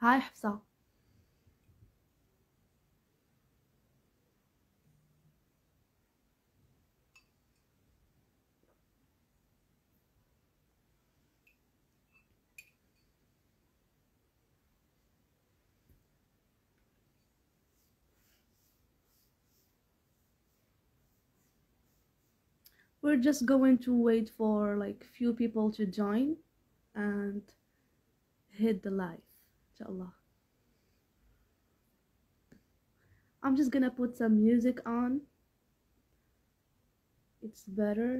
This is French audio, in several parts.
هاي حفصة. We're just going to wait for like few people to join and hit the live. Inshallah. I'm just gonna put some music on. It's better.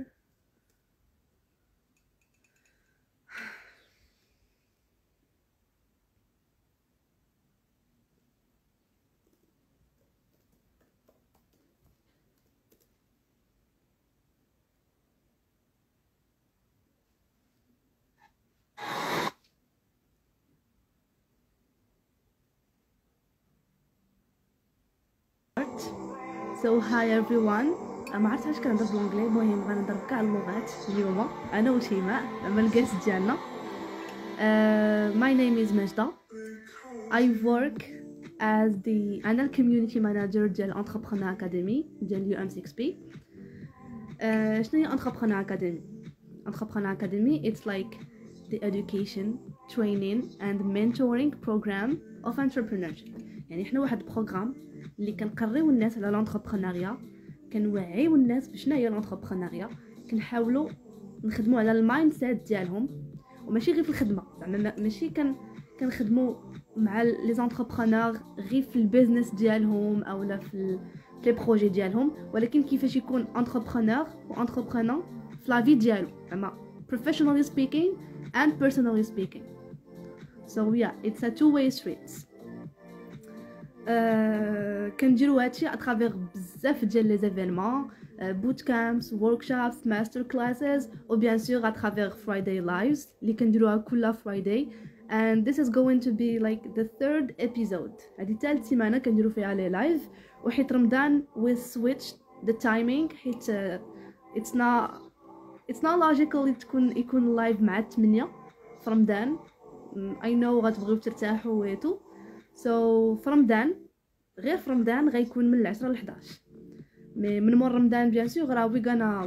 So hi everyone. ما عرفت علاش كنهضر بالانجلي. المهم غنهضر بكاع اللغات اليوم انا وشيماء زعما الجالس ديالنا. My name is ماجدة. I work as أنا community manager ديال Entrepreneur Academy ديال UM6P. شنو هي Entrepreneur Academy? Entrepreneur Academy it's like the education, training and mentoring program of entrepreneurship. يعني حنا واحد بروغرام اللي كنقريو الناس على لونتربرونيا، كنوعيو الناس بشنو هي لونتربرونيا، كنحاولوا نخدموا على المايند سيت ديالهم، وماشي غير في الخدمه زعما ماشي كنخدموا مع لي زونتربرونور غير في البيزنس ديالهم اولا في لي بروجي ديالهم، ولكن كيفاش يكون انتربرونور وانتربرونون في لا في ديالو زعما professionally speaking and personally speaking. So yeah, it's a two-way street. كنديروا هادشي اترافيغ بزاف ديال لي زيفينمون، boot camps, workshops, master classes و bien sûr اترافيغ Friday lives اللي كنديروها كل Friday. And this is going to be like the third episode. هذه ثالث سيمانه كنديروا فيها لي لايف، وحيت رمضان we switched the timing حيت it's not logical يكون لايف مع 8 في رمضان. I know غتبغيو ترتاحوا ويتو. So في رمضان غير في رمضان غيكون من العشرة ل 11. مي من مور رمضان بيان سور راه we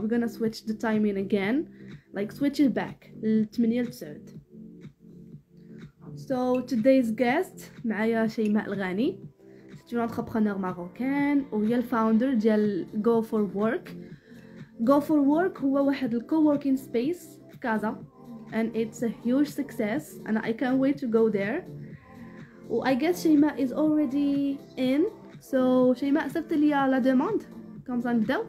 gonna switch the timing again, like switch it back ل 8 ل 9. So today's guest معايا شيماء الغاني، c'est une entrepreneur marocaine وهي الفاوندر ديال Go for Work. Go for Work هو واحد الكووركينغ سبيس في كازا and it's a huge success and I can't wait to go there. I guess شيماء is already in. So شيماء صيفط لي لا demande comme ça نبداو.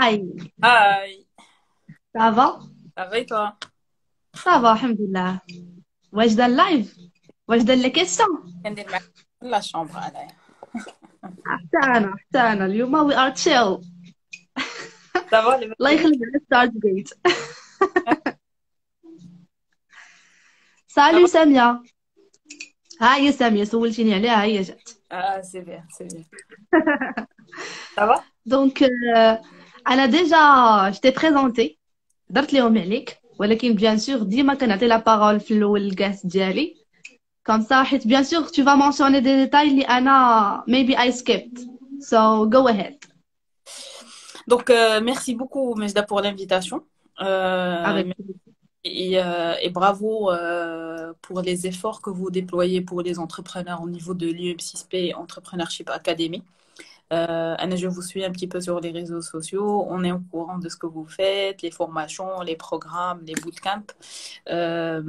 Hi, Aïe, ça va? ça va et toi? Ça va, alhamdoulilah. واجدة اللايف؟ واجدة لي كيسيون؟ كندير معاك لا شومبر انايا. حتى أنا اليوم we are chill. صافا لي الله يخليك على ستارت جيت. سالو سامية. ها هي سامية سولتيني عليها، هي جات. سي بيان سي بيان. صافا دونك انا ديجا جتي بريزونتي درت لهم عليك، ولكن بيان سور ديما كنعطي لا بارول في الاول الكاس ديالي Comme ça, bien sûr, tu vas mentionner des détails اللي أنا maybe I skipped. So go ahead. Donc, merci beaucoup, Mejda, pour l'invitation. Avec Et bravo pour les efforts que vous déployez pour les entrepreneurs au niveau de l'UM6P Entrepreneurship Academy. Anna, je vous suis un petit peu sur les réseaux sociaux. On est au courant de ce que vous faites, les formations, les programmes, les bootcamps. Euh,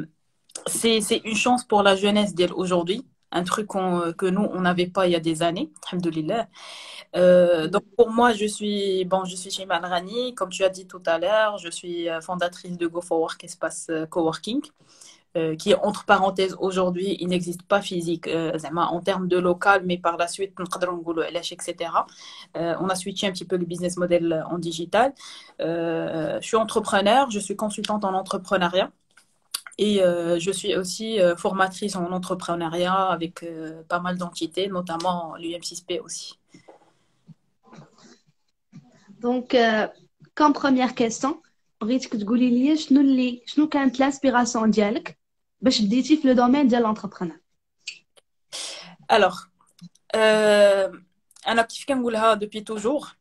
c'est une chance pour la jeunesse d'aujourd'hui. Un truc que nous, on n'avait pas il y a des années. Alhamdoulilah. Donc pour moi, je suis Shima Al-Rani, comme tu as dit tout à l'heure, je suis fondatrice de Go for Work Espace Coworking, qui entre parenthèses aujourd'hui, il n'existe pas physique en termes de local, mais par la suite, etc. On a switché un petit peu le business model en digital. Je suis entrepreneur, je suis consultante en entrepreneuriat. Et je suis aussi formatrice en entrepreneuriat avec pas mal d'entités, notamment l'UM6P aussi. Donc, comme première question, بغيتك تقولي لي شنو كانت l'inspiration ديالك باش بديتي في le domaine ديال l'entrepreneuriat. Alors, أنا كيف كنقولها depuis toujours,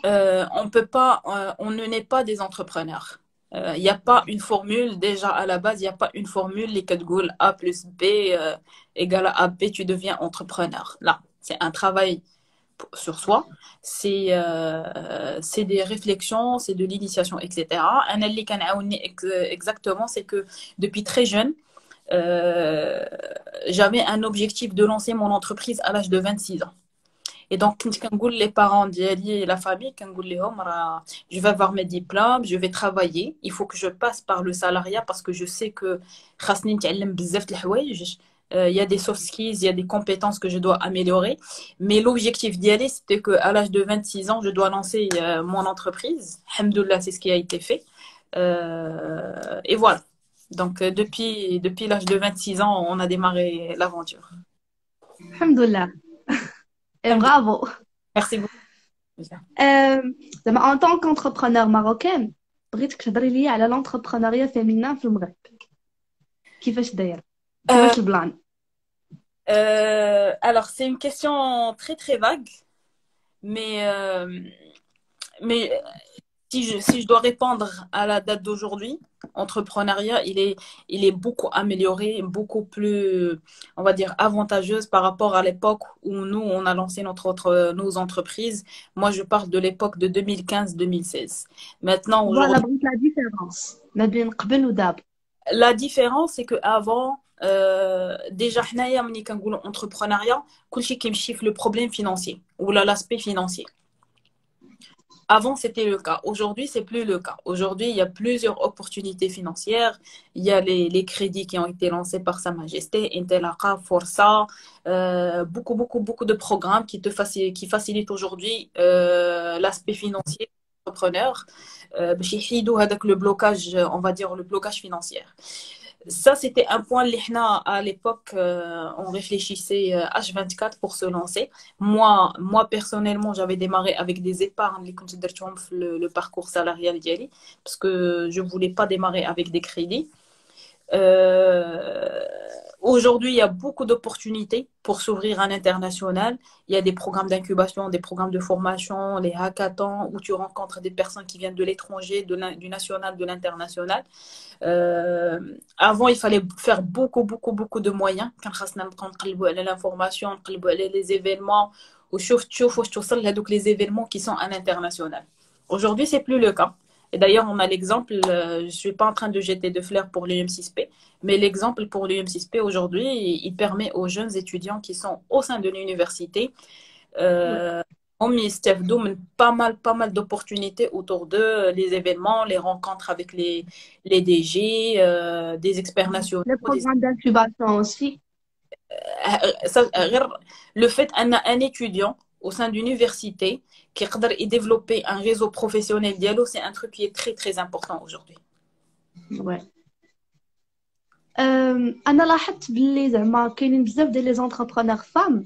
on ne naît pas des entrepreneurs. Il n'y a pas une formule, déjà à la base, il n'y a pas une formule, les catégories A plus B égale à AB, tu deviens entrepreneur. Là, c'est un travail sur soi, c'est des réflexions, c'est de l'initiation, etc. Exactement, c'est que depuis très jeune, j'avais un objectif de lancer mon entreprise à l'âge de 26 ans. Et donc, quand les parents et la famille, je vais avoir mes diplômes, je vais travailler. Il faut que je passe par le salariat parce que je sais que il y a des soft skills, il y a des compétences que je dois améliorer. Mais l'objectif d'y aller, c'était qu'à l'âge de 26 ans, je dois lancer mon entreprise. Alhamdoulilah, c'est ce qui a été fait. Et voilà. Donc, depuis l'âge de 26 ans, on a démarré l'aventure. Alhamdoulilah. Et bravo. Merci beaucoup. En tant qu'entrepreneur marocaine, بغيتك تهضري لي على l'entrepreneuriat féminin في المغرب. كيفاش داير؟ كيفاش البلان؟ Alors, c'est une question très très vague, mais si je dois répondre à la date d'aujourd'hui, entrepreneuriat, il est beaucoup amélioré, beaucoup plus, on va dire, avantageuse par rapport à l'époque où nous, on a lancé nos entreprises. Moi, je parle de l'époque de 2015-2016. Maintenant, aujourd'hui... Voilà, la différence. La différence, c'est qu'avant, déjà, ملي كنقولوا entrepreneuriat, كلشي كيمشي في le problème financier ou l'aspect financier. Avant, c'était le cas. Aujourd'hui, c'est plus le cas. Aujourd'hui, il y a plusieurs opportunités financières. Il y a les crédits qui ont été lancés par Sa Majesté, Intelaqa, Força, beaucoup de programmes qui facilitent aujourd'hui l'aspect financier des entrepreneurs. Le blocage, on va dire le blocage financier. Ça, c'était un point, à l'époque, on réfléchissait H24 pour se lancer. Moi personnellement, j'avais démarré avec des épargnes, le parcours salarial d'Yali, parce que je ne voulais pas démarrer avec des crédits. Aujourd'hui, il y a beaucoup d'opportunités pour s'ouvrir à l'international. Il y a des programmes d'incubation, des programmes de formation, les hackathons, où tu rencontres des personnes qui viennent de l'étranger, du national, de l'international. Avant, il fallait faire beaucoup de moyens. Quand on a l'information, les événements, les événements qui sont à l'international. Aujourd'hui, c'est plus le cas. Et d'ailleurs, on a l'exemple, je ne suis pas en train de jeter de fleurs pour l'UM6P, mais l'exemple pour l'UM6P aujourd'hui, il permet aux jeunes étudiants qui sont au sein de l'université, pas mal d'opportunités autour d'eux, les événements, les rencontres avec les DG, des experts nationaux. Les programmes d'incubation aussi. Le fait qu'un étudiant au sein d'une université qui peut développer un réseau professionnel dialogue, c'est un truc qui est très très important aujourd'hui. Ouais. أنا لاحظت باللي زعما كاينين بزاف ديال les entrepreneurs femmes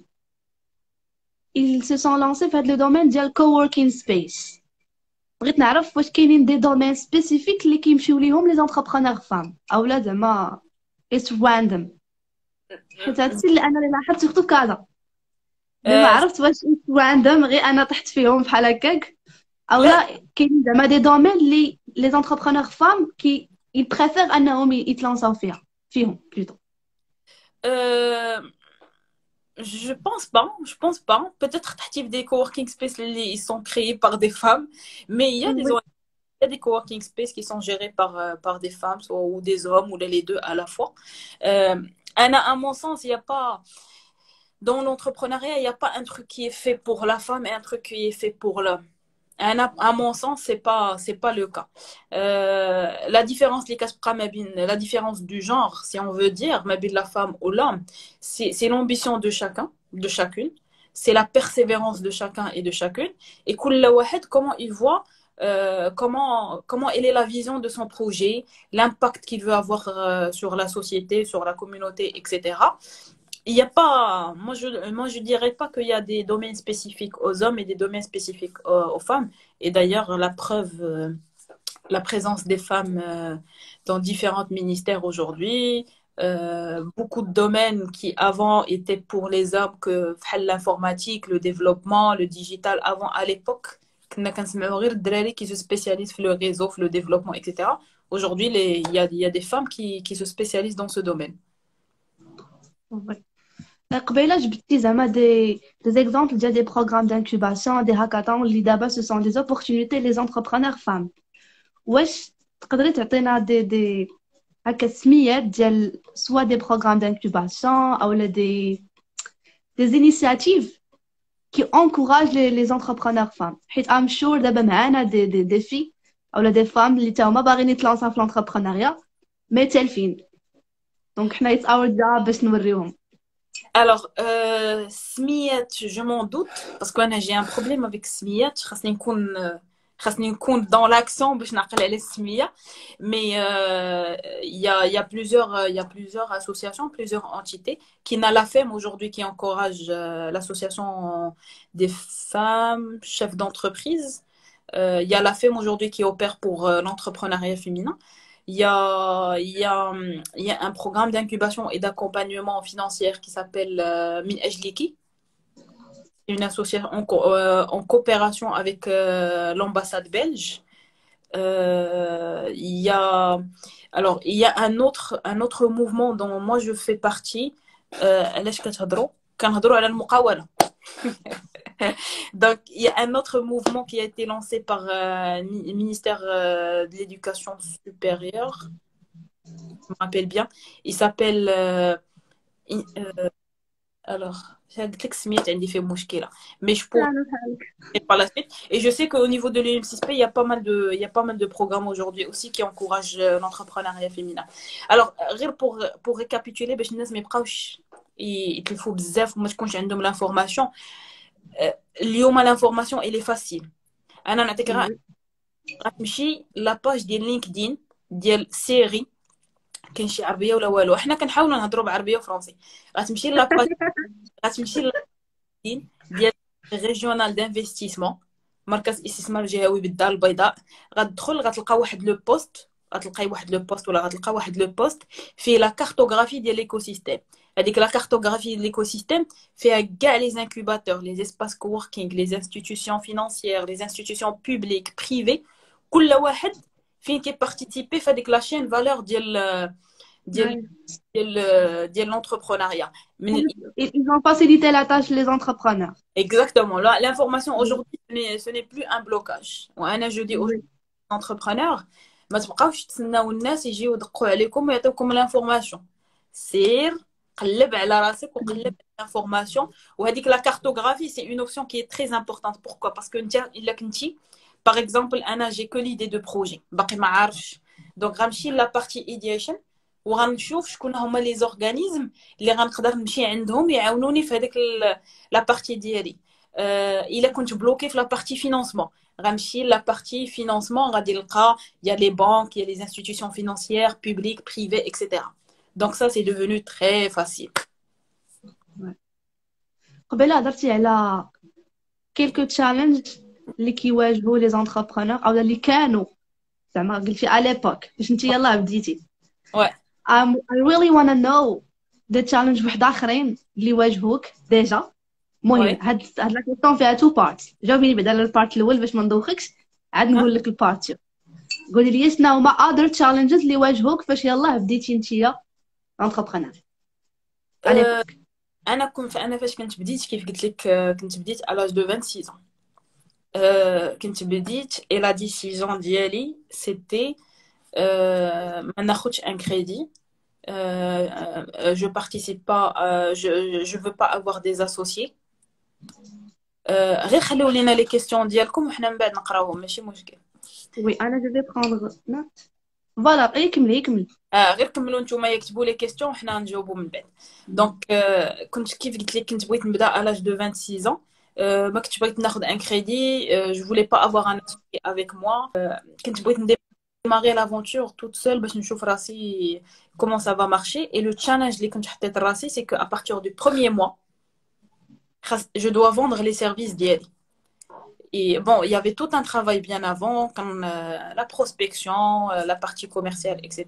ils se sont lancés في هذا le domaine ديال coworking space. بغيت نعرف واش كاينين des domaines spécifiques اللي كيمشيو ليهم les entrepreneurs femmes أو لا زعما it's random. حيت هادشي اللي انا لاحظت سورتو كازا. ما آه، عرفت واش انتوا عندهم غير انا طحت فيهم بحال هكاك او لا. كاين زعما دي دومين اللي لي زونتربرونور فام كي يبريفير انهم يتلانساو فيهم بلوتو. euh, je pense pas, je pense pas. Peut-être تحتي des coworking space ils sont créés par des femmes, mais Oui. il y a des coworking space qui sont gérés par des femmes ou des hommes ou les deux à la fois. À mon sens, il n'y a pas dans l'entrepreneuriat, il n'y a pas un truc qui est fait pour la femme et un truc qui est fait pour l'homme. À mon sens, c'est pas le cas. La différence, la différence du genre, si on veut dire, la femme ou l'homme, c'est l'ambition de chacun, de chacune. C'est la persévérance de chacun et de chacune. Et comment il voit, comment elle est la vision de son projet, l'impact qu'il veut avoir sur la société, sur la communauté, etc. Il y a pas, moi je dirais pas qu'il y a des domaines spécifiques aux hommes et des domaines spécifiques aux femmes. Et d'ailleurs, la preuve, la présence des femmes dans différents ministères aujourd'hui, beaucoup de domaines qui avant étaient pour les hommes, que l'informatique, le développement, le digital, avant à l'époque, qui se spécialisent dans le réseau, dans le développement, etc. Aujourd'hui, il y a des femmes qui se spécialisent dans ce domaine. قبيله جبتي زعما دي زيكزامبل ديال دي بروغرام دانكوباسيون دي هاكاطون اللي دابا سو سون دي اوبورتونيتي لي زونتربرونور فام. واش تقدري تعطينا دي هكا سميات ديال سوا دي بروغرام دانكوباسيون او دي انيشياتيف كي انكوراج لي زونتربرونور فام؟ حيت ام شور دابا معانا دي في او دي فام اللي تا هما باغيين يتلانسا في لونتربرونيا مي تالفين. دونك حنا اتس اور جاب باش نوريهم. Alors, Smiyat, je m'en doute, parce que j'ai un problème avec Smiyat. خاصني نكون dans l'action باش نعقل على Smiyat. Mais il y a plusieurs associations, plusieurs entités. Qui n'a la FEM aujourd'hui qui encourage l'association des femmes chefs d'entreprise. Il y a la FEM aujourd'hui qui opère pour l'entrepreneuriat féminin. Il y a un programme d'incubation et d'accompagnement financier qui s'appelle Min Ajliki, une association en coopération avec l'ambassade belge. Il y a un autre mouvement dont moi je fais partie. كنهضروا على المقاولة. Donc, il y a un autre mouvement qui a été lancé par le ministère de l'Éducation supérieure. Je me rappelle bien. Il s'appelle... alors, j'ai dit que Smith a fait mouchki là. Mais je pourrais par la suite. Et je sais qu'au niveau de l'UM6P, il y a pas mal de programmes aujourd'hui aussi qui encouragent l'entrepreneuriat féminin. Alors, pour récapituler, il faut bzaf, moi je compte عندهم l'information. اليوم l'information elle est facile. انا نعطيك غتمشي لاباج ديال لينكدين ديال سيري كاين شي عربيه ولا والو، حنا كنحاولوا نهضروا بعربيه وفرنسي. غتمشي لاباج لينكدين ديال ريجيونال دانفستيسمون، مركز استثمار جهوي بالدار البيضاء. غتدخل غتلقى واحد لو بوست، ولا غتلقى واحد لو بوست فيه لا كارتوغرافي ديال ليكوسيستيم. هذيك لا كارتوغرافي ديال ليكوسيستيم فيها كاع لي انكوباتور، لي اسباس كووركينغ، لي انستيتيوشن فينانسيير، لي انستيتيوشن بوبليك بريفي، كل واحد فين كي بارتيسيبي في هذيك لا شين فالور ديال l'entrepreneuriat. Ils ont facilité la tâche les entrepreneurs. Exactement. L'information aujourd'hui, ce n'est plus un blocage. Je dis aux entrepreneurs, ما تبقاوش تسناو الناس يجيو يدقوا عليكم ويعطيوكم الانفورماسيون. سير قلب على راسك وقلب الانفورماسيون. وهذيك لا كارتوغرافي سي اون اوبسيون كي تري امبورطونت. بوركوا باسكو انت الا كنتي باغ اكزومبل انا جي كو ليدي دو بروجي باقي ما عارفش، دونك غنمشي لا بارتي ايديشن وغنشوف شكون هما لي زورغانيزم اللي غنقدر نمشي عندهم يعاونوني في هذيك لا بارتي ديالي. الا كنت بلوكي في لا بارتي فينانسمون غنمشي لا بارتي فينانسمون غادي نلقى يا لي بانك يا لي انستيتيوشن فينانسيير بوبليك بريفي اكسيتيرا. دونك سا سي devenu très facile. قبيله هضرتي على كيلكو تشالنج اللي كيواجهوا لي زونتربرونور او اللي كانوا زعما قلتي على ليبوك باش انت يلاه بديتي. Ouais. I really want to know دي تشالنج واحد اخرين اللي يواجهوك ديجا. المهم هاد لا كيسيون فيها تو بارت. جاوبيني بعدا على البارت الاول باش ما ندوخكش، عاد نقول لك البارت. قولي لي شنو هما اذر تشالنجز اللي واجهوك فاش يلاه بديتي نتيا انتربرونور على انا فاش كنت بديت كيف قلت لك كنت بديت à l'âge de 26 ans. كنت بديت et la décision ديالي c'était ما ناخذش un crédit. Je participe pas, je veux pas avoir des associés. غير خليو لينا لي كيسيون ديالكم وحنا من بعد نقراوهم ماشي مشكل. وي انا جو في بروندر نوت. فوالا اي كملي. غير كملوا نتوما يكتبوا لي كيسيون وحنا نجاوبوا من بعد. دونك كنت كيف قلت لك كنت بغيت نبدا à l'âge de 26 ans. ما كنتش بغيت ناخذ ان كريدي. Je voulais pas avoir un associé avec moi. كنت بغيت démarrer l'aventure toute seule باش نشوف راسي comment ça va marcher. Et le challenge اللي كنت حطيت راسي c'est que à partir du premier mois je dois vendre les services d'IELI. Et bon, il y avait tout un travail bien avant, comme la prospection, la partie commerciale, etc.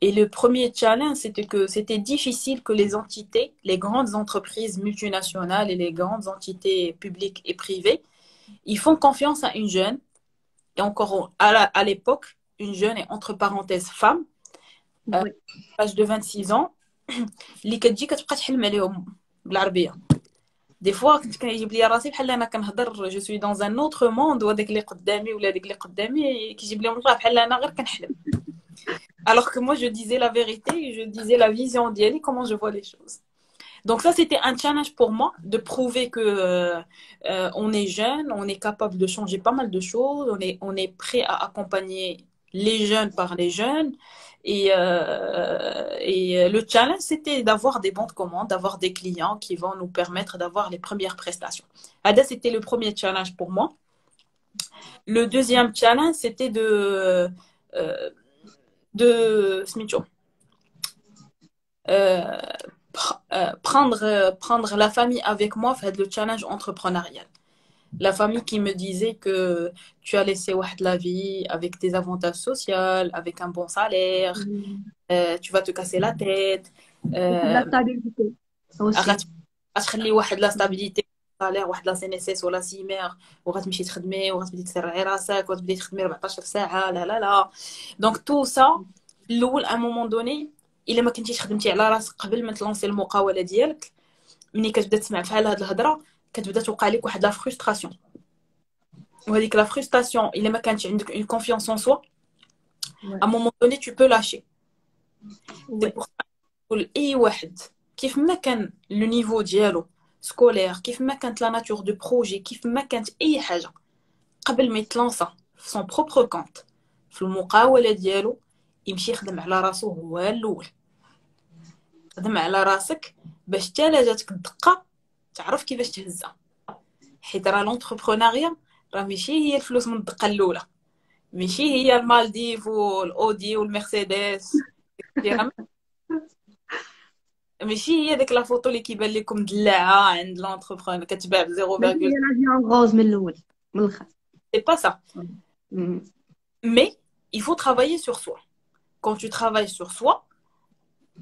Et le premier challenge, c'était que c'était difficile que les entités, les grandes entreprises multinationales et les grandes entités publiques et privées, ils font confiance à une jeune, et encore à l'époque, une jeune et entre parenthèses femme, à l'âge de 26 ans, اللي كتجي كتبقى تحلم عليهم بالعربيه. دي فوا كنت كيجيب لي راسي بحال انا كنهضر جو سوي دون ان اوتر موند وهذاك اللي قدامي ولا داك اللي قدامي كيجيب لهم الله بحال انا غير كنحلم. alors que moi je disais la vérité, je disais la vision d'Yali, comment je vois les choses. Donc ça c'était un challenge pour moi de prouver que on est jeune, on est capable de changer pas mal de choses, on est prêt à accompagner les jeunes par les jeunes. Et le challenge, c'était d'avoir des bons de commande, d'avoir des clients qui vont nous permettre d'avoir les premières prestations. Ada, c'était le premier challenge pour moi. Le deuxième challenge, c'était prendre la famille avec moi, faire le challenge entrepreneurial. La famille qui me disait que tu as laissé la vie avec des avantages sociaux, avec un bon salaire, tu vas te casser la tête. La stabilité aussi. غتخلي واحد لا stabilité salaire واحد لا CNSS ولا سيمير وغتمشي تخدمي وغتبدي تسرعي راسك وغتبدي تخدمي 14 ساعه. لا دونك تو سا الاول ان مومون دوني الا ما كنتيش خدمتي على راسك قبل ما تلونسي المقاوله ديالك ملي كتبدا تسمع بحال هاد الهضره كتبدا توقع لك واحد لا فرستراسيون. وهذيك لا فرستراسيون الا ما كانتش عندك اون كونفيونس ان سوا ا مومون دوني tu peux lâcher. نقول اي واحد كيف ما كان لو نيفو ديالو سكولير، كيف ما كانت لا ناتور دو بروجي، كيف ما كانت اي حاجه قبل ما يتلانسا في سون بروبر كونت في المقاوله ديالو يمشي يخدم على راسو هو الاول. خدم على راسك باش حتى لا جاتك الدقه تعرف كيفاش تهزها. حيت راه لونتربرونيا راه ماشي هي الفلوس من الدقه الاولى، ماشي هي المالديف والاودي والمرسيدس، ماشي هي ديك لا فوتو اللي كيبان لكم دلاعه عند لونتربرونير كتباع ب 0.0. هي لا غوز من الاول من الاخر. C'est pas ça. Mais il faut travailler sur soi. Quand tu travailles sur soi,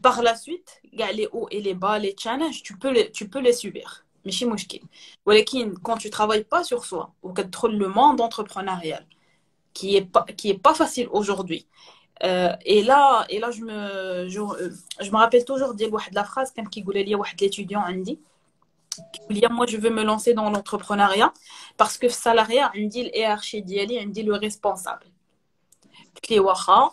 par la suite, les hauts et les bas, les challenges, tu peux les subir. ماشي مشكل. ولكن quand tu travailles pas sur soi ou que tu le monde entrepreneurial qui est pas facile aujourd'hui. Et là je me rappelle toujours ديال واحد la phrase كان كيقول لي واحد l'étudiant عندي كيقول لي moi je veux me lancer dans l'entrepreneuriat parce que في السالاريا عندي الهيرارشي ديالي عندي لو ريسبونسابل. قلت لي واخا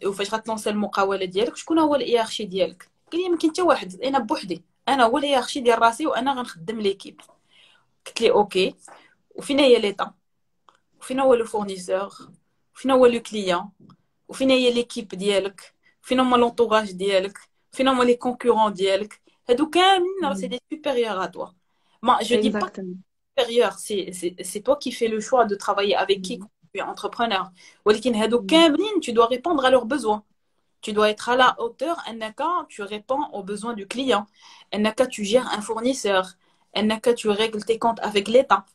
وفاش غتلونسي المقاوله ديالك شكون هو الهيرارشي ديالك؟ قال لي ما كاين حتى واحد، انا بوحدي، انا هو الهيرارشي ديال راسي وانا غنخدم ليكيب. قلت لي اوكي وفين هي ليطا وفين هو لو فورنيسور وفين هو لو كليون وفين هي ليكيب ديالك فين هما لونطوراج ديالك فين هما لي كونكورون ديالك. هادو كاملين راه سي دي سوبيريور ا توا. ما جو دي با supérieur, c'est toi qui fais le choix de travailler avec qui tu es entrepreneur. ولكن هادو كاملين tu dois répondre à leurs besoins. Tu dois être à la hauteur انك tu réponds aux besoins du client, انك tu gères un fournisseur, انك tu règles tes comptes avec l'état.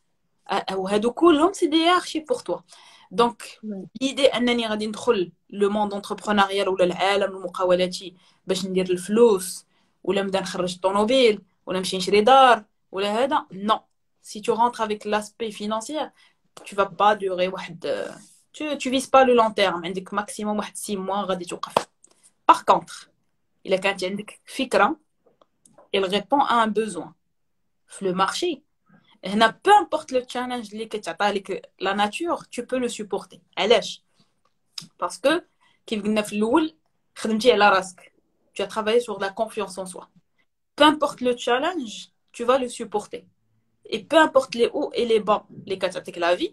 وهادو كلهم c'est des hiérarchies pour toi. دونك Ouais. l'idée انني غادي ندخل لو موند انتربرونيال ولا العالم المقاولاتي باش ندير الفلوس ولا نبدا نخرج طوموبيل ولا نمشي نشري دار ولا هذا non. Si tu rentres avec l'aspect financier tu vas pas durer واحد tu vises pas le long terme عندك maximum واحد 6 mois غادي توقف. Par contre إلا كانت عندك فكرة elle répond à un besoin في le marché هنا peu importe le challenge اللي كتعطى لك la nature tu peux le supporter. علاش؟ parce que كيف قلنا في الأول خدمتي على راسك. Tu as travaillé sur la confiance en soi. Peu importe le challenge, tu vas le supporter. Et peu importe les hauts et les bas, les catastrophes de la vie,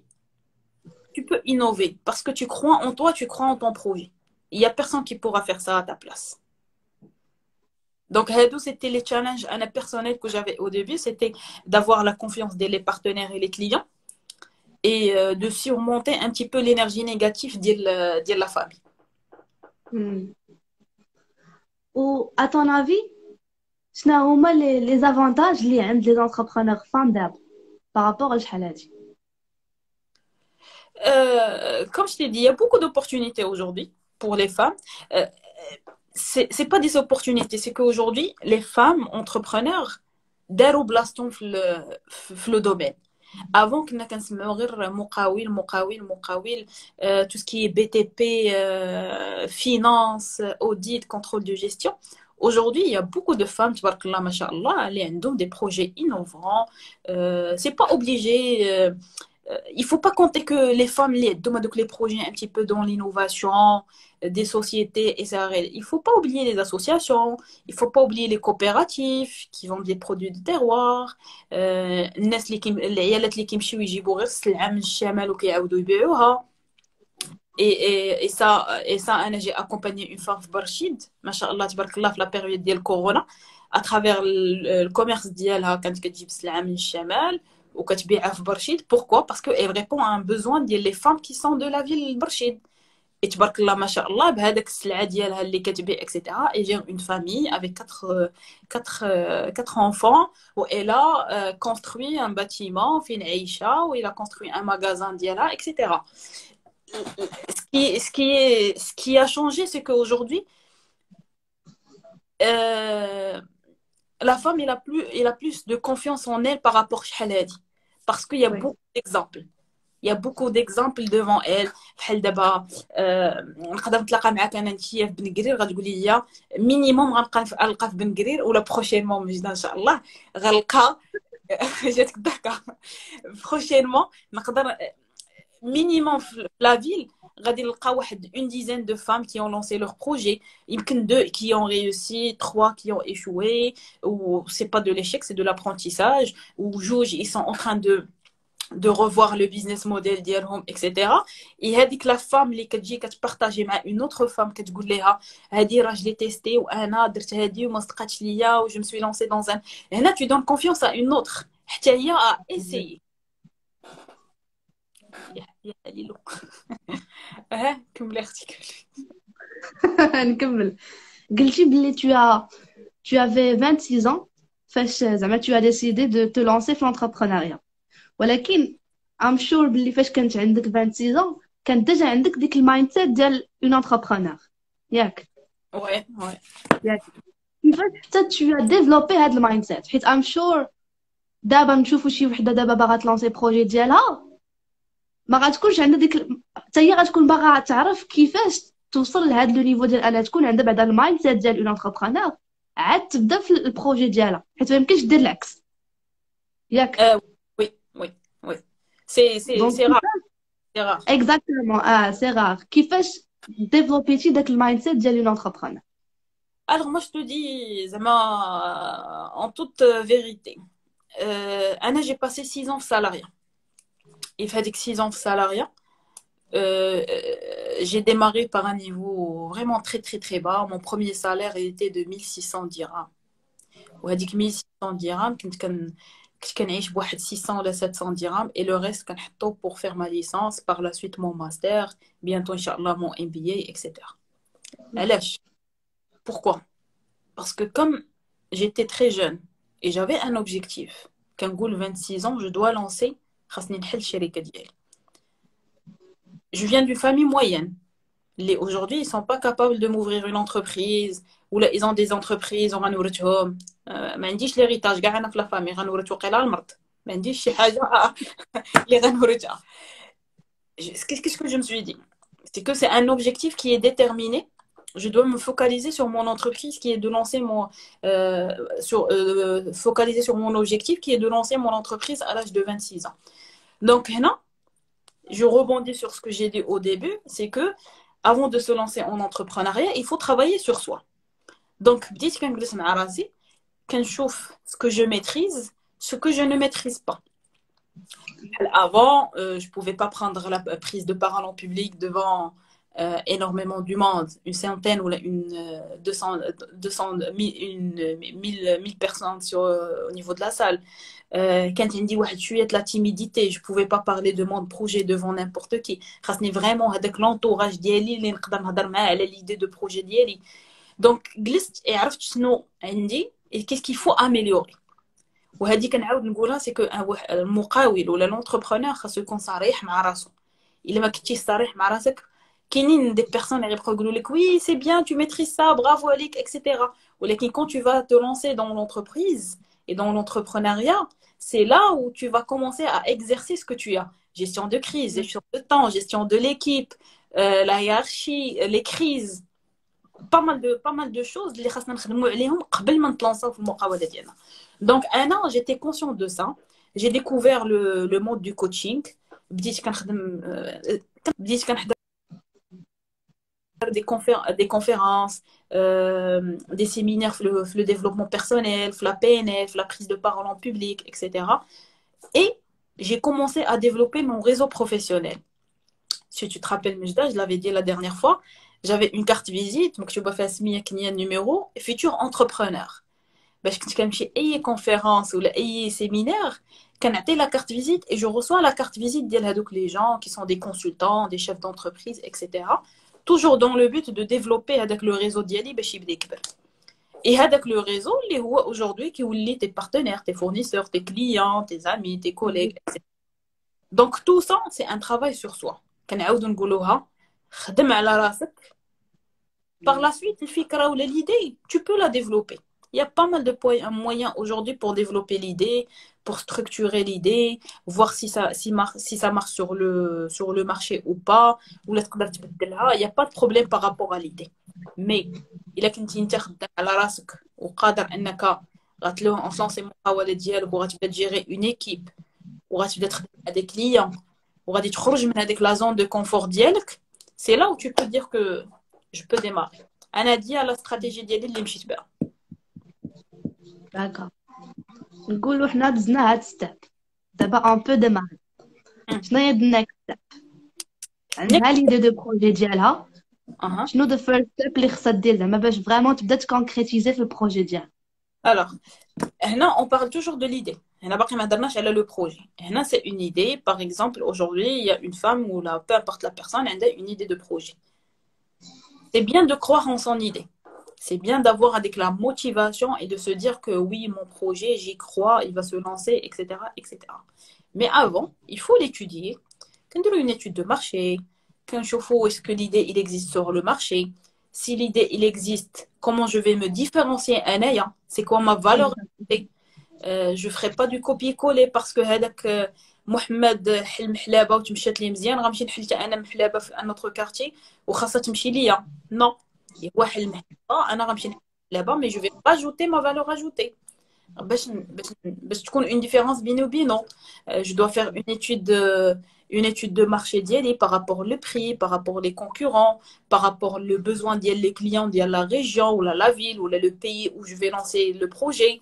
tu peux innover. Parce que tu crois en toi, tu crois en ton projet. Il n'y a personne qui pourra faire ça à ta place. Donc, c'était les challenges personnels que j'avais au début. C'était d'avoir la confiance des partenaires et les clients et de surmonter un petit peu l'énergie négative de la famille. Ou à ton avis, شنو هما les avantages اللي عند les entrepreneurs femmes d'abord par rapport à الشحال هادي؟ Comme je t'ai dit, il y a beaucoup d'opportunités aujourd'hui pour les femmes. C'est pas des opportunités, c'est qu'aujourd'hui, les femmes entrepreneurs داروا بلاصتهم في le domaine. Avant كنا كنسمعوا غير مقاول tout ce qui est BTP, finance, audit, contrôle de gestion. Aujourd'hui, il y a beaucoup de femmes, tabarakallah, mashallah, qui ont des projets innovants. C'est pas obligé. Il faut pas compter que les femmes les projets un petit peu dans l'innovation des sociétés et ça. Il faut pas oublier les associations, il faut pas oublier les coopératives qui vendent des produits de terroir, الناس العيالات اللي كيمشيو يجيبوا غير السلعه من الشمال وكيعاودوا يبيعوها. Et ça انا j'ai accompagné une femme في برشيد ما شاء الله تبارك الله في la période ديال كورونا à travers le commerce ديالها كانت كتجيب السلعه من الشمال وكتبيعها في برشيد. Pourquoi? Parce qu'elle répond à un besoin des femmes qui sont de la ville برشيد. Et تبارك الله ما شاء الله بهذاك السلعه ديالها اللي كتبيع etc. Et j'ai une famille avec quatre enfants où elle a construit un bâtiment فين عايشه où elle a construit un magasin ديالها etc. Ce qui a changé c'est qu'aujourd'hui la femme elle a plus de confiance en elle par rapport à شحال هادي parce qu'il y a beaucoup d'exemples. Il y a beaucoup d'exemples devant elle. بحال دابا نقدر نتلاقى معاك انا نتيا في بن قرير غتقولي لي مينيموم غنلقى في بن قرير ولا بروشينمون مجد ان شاء الله غنلقى جاتك الضحكه بروشينمون نقدر minimum la ville غادي نلقى واحد une dizaine de femmes qui ont lancé leur projet. يمكن deux qui ont réussi, trois qui ont échoué ou c'est pas de l'échec, c'est de l'apprentissage ou جوج ils sont en train de revoir le business model ديالهم etc. et هذيك la femme اللي كتجي كتبارطاجي مع une autre femme كتقول لها هذه راه جلي تيستي وانا درت هذه وما صدقاتش ليا و je me suis lancée dans un هنا tu donnes confiance à une autre حتى هي essayer. يا ليلو ها كملي اختي نكمل. قلتي بلي tu avais 26 ans فاش زعما tu as décidé de te lancer في l'entrepreneuriat. ولكن I'm sure بلي فاش كانت عندك 26 ans كان ديجا عندك ديك المايند سيت ديال une entrepreneur ياك؟ وي ياك كيفاش حتى tu as développé هاد المايند سيت؟ حيت I'm sure دابا نشوفوا شي وحده دابا باغا تلانسي بروجي ديالها ما غاتكونش عندها ديك حتى هي غتكون باغا تعرف كيفاش توصل لهاد لو نيفو ديال انها تكون عندها بعدا المايند سيت ديال اون انتربرونور عاد تبدا في البروجي ديالها حيت ما يمكنش دير العكس ياك. وي سي رار سي رار اكزاكتومون سي رار. كيفاش ديفلوبيتي داك المايند سيت ديال اون انتربرونور؟ Alors moi je te dis زعما en toute vérité انا j'ai passé 6 ans في salariat. Il fait 6 ans de salariat. J'ai démarré par un niveau vraiment très très très bas. Mon premier salaire était de 1600 dirhams. وهذيك 1600 dirhams كنت كنعيش بواحد 600 ولا 700 dirhams et le reste كنحطو pour faire ma licence, par la suite mon master, bientôt inchallah mon MBA etc. علاش؟ Pourquoi? Parce que comme j'étais très jeune et j'avais un objectif, كنقول 26 ans je dois lancer خاصني نحل الشركه ديالي. je viens d'une famille moyenne. Aujourd'hui, ils sont pas capables de m'ouvrir une entreprise ou là, ils ont des entreprises وغنورثهم ما عنديش l'héritage كاع انا في لا فامي غنورث وقيلا المرض ما عنديش شي حاجه اللي غنورثها. Qu'est-ce que je me suis dit? C'est que c'est un objectif qui est déterminé. Je dois me focaliser sur mon entreprise qui est de lancer focaliser sur mon objectif qui est de lancer mon entreprise à l'âge de 26 ans. Donc, là, je rebondis sur ce que j'ai dit au début, c'est que avant de se lancer en entrepreneuriat, il faut travailler sur soi. Donc, بديت كنجلس مع راسي كنشوف ce que je maîtrise, ce que je ne maîtrise pas. Avant, je pouvais pas prendre la prise de parole en public devant énormément du monde, une centaine ou une 200 1000 personnes au niveau de la salle. Quand il me dit ouais, tu es de la timidité, je pouvais pas parler de mon projet devant n'importe qui. خاصني vraiment هذاك l'entourage ديالي اللي نقدر نهضر معاه على l'idée de projet ديالي. Donc جلست et عرفت شنو عندي et qu'est-ce qu'il faut améliorer. وهذه كنعاود نقولها سي كو المقاول ولا l'entrepreneur خاصو يكون صريح مع راسو. الا ما كنتيش صريح مع راسك كاينين des personnes اللي يبقاو يقولوا لك oui c'est bien tu maîtrises ça bravo عليك etc. ولكن quand tu vas te lancer dans l'entreprise et dans l'entrepreneuriat, c'est là où tu vas commencer à exercer ce que tu as. Gestion de crise, gestion de temps, gestion de l'équipe, la hiérarchie, les crises. Pas mal de choses اللي خاصنا نخدموا عليهم قبل ما نتلانساو في المقاولة ديالنا. Donc un an, j'étais consciente de ça. J'ai découvert le monde du coaching. بديت كنحضر des conférences, des séminaires sur le développement personnel, sur la PNL, sur la prise de parole en public, etc. Et j'ai commencé à développer mon réseau professionnel. Si tu te rappelles, Mejda, je l'avais dit la dernière fois, j'avais une carte visite, donc tu vas faire un numéro, futur entrepreneur. باش كنت كنمشي اي conférence ولا اي séminaire كنعطي la carte visite et je reçois la carte visite ديال هذوك les gens qui sont des consultants, des chefs d'entreprise, etc. Toujours dans le but de développer هذاك le réseau ديالي باش يبدا يكبر. Et هذاك le réseau اللي هو aujourd'hui كيولي tes partenaires, tes fournisseurs, tes clients, tes amis, tes collègues, etc. Donc tout ça c'est un travail sur soi. كنعاودو نقولوها خدم على راسك. Par la suite الفكرة ولا l'idée tu peux la développer. Il y a pas mal de moyens aujourd'hui pour développer l'idée, pour structurer l'idée, voir si ça marche sur le marché ou pas, ou il n'y a pas de problème par rapport à l'idée. Mais il a qu'une à la race ou قادر انك غتلونسي المقاولة ديالك وغتبدا gérer une équipe وغتبدا تخدم مع des clients وغادي تخرج من هذيك la zone de confort ديالك, c'est là où tu peux dire que je peux démarrer. انا دي على stratégie ديالي اللي مشيت بها. D'accord. نقولوا حنا دزنا هاد ستيب دابا ان بو ديماري. شنو هي النيكست ستيب؟ عندها ليدي دو بروجي ديالها. شنو ذا فيرست ستيب اللي خصها دير زعما باش فريمون تبدا تكونكريتيزي في البروجي ديالها؟ Alors, هنا on parle toujours de l'idée. هنا باقي ما هضرناش على le projet. هنا c'est une idée. Par exemple, aujourd'hui, il y a une femme ou là, peu importe la personne, elle a une idée de projet. C'est bien de croire en son idée. C'est bien d'avoir avec la motivation et de se dire que oui, mon projet, j'y crois, il va se lancer, etc., etc. Mais avant, il faut l'étudier. Quand on a une étude de marché, quand je vois est-ce que l'idée il existe sur le marché, si l'idée il existe, comment je vais me différencier un ayant, c'est quoi ma valeur ajoutée. Je ferai pas du copier-coller parce que هذاك محمد حل محلابه وتمشات لي مزيان غنمشي نحل حتى انا محلابه في ان اوتر كارتي وخاصها تمشي ليا. Non. هو حل محلابه انا غنمشي نحل محلابه mais je vais rajouter ma valeur ajoutée باش تكون une différence بيني وبينه. Je dois faire une étude de marché ديالي par rapport au prix, par rapport les concurrents, par rapport le besoin ديال les clients ديال la région ou la ville ou le pays où je vais lancer le projet.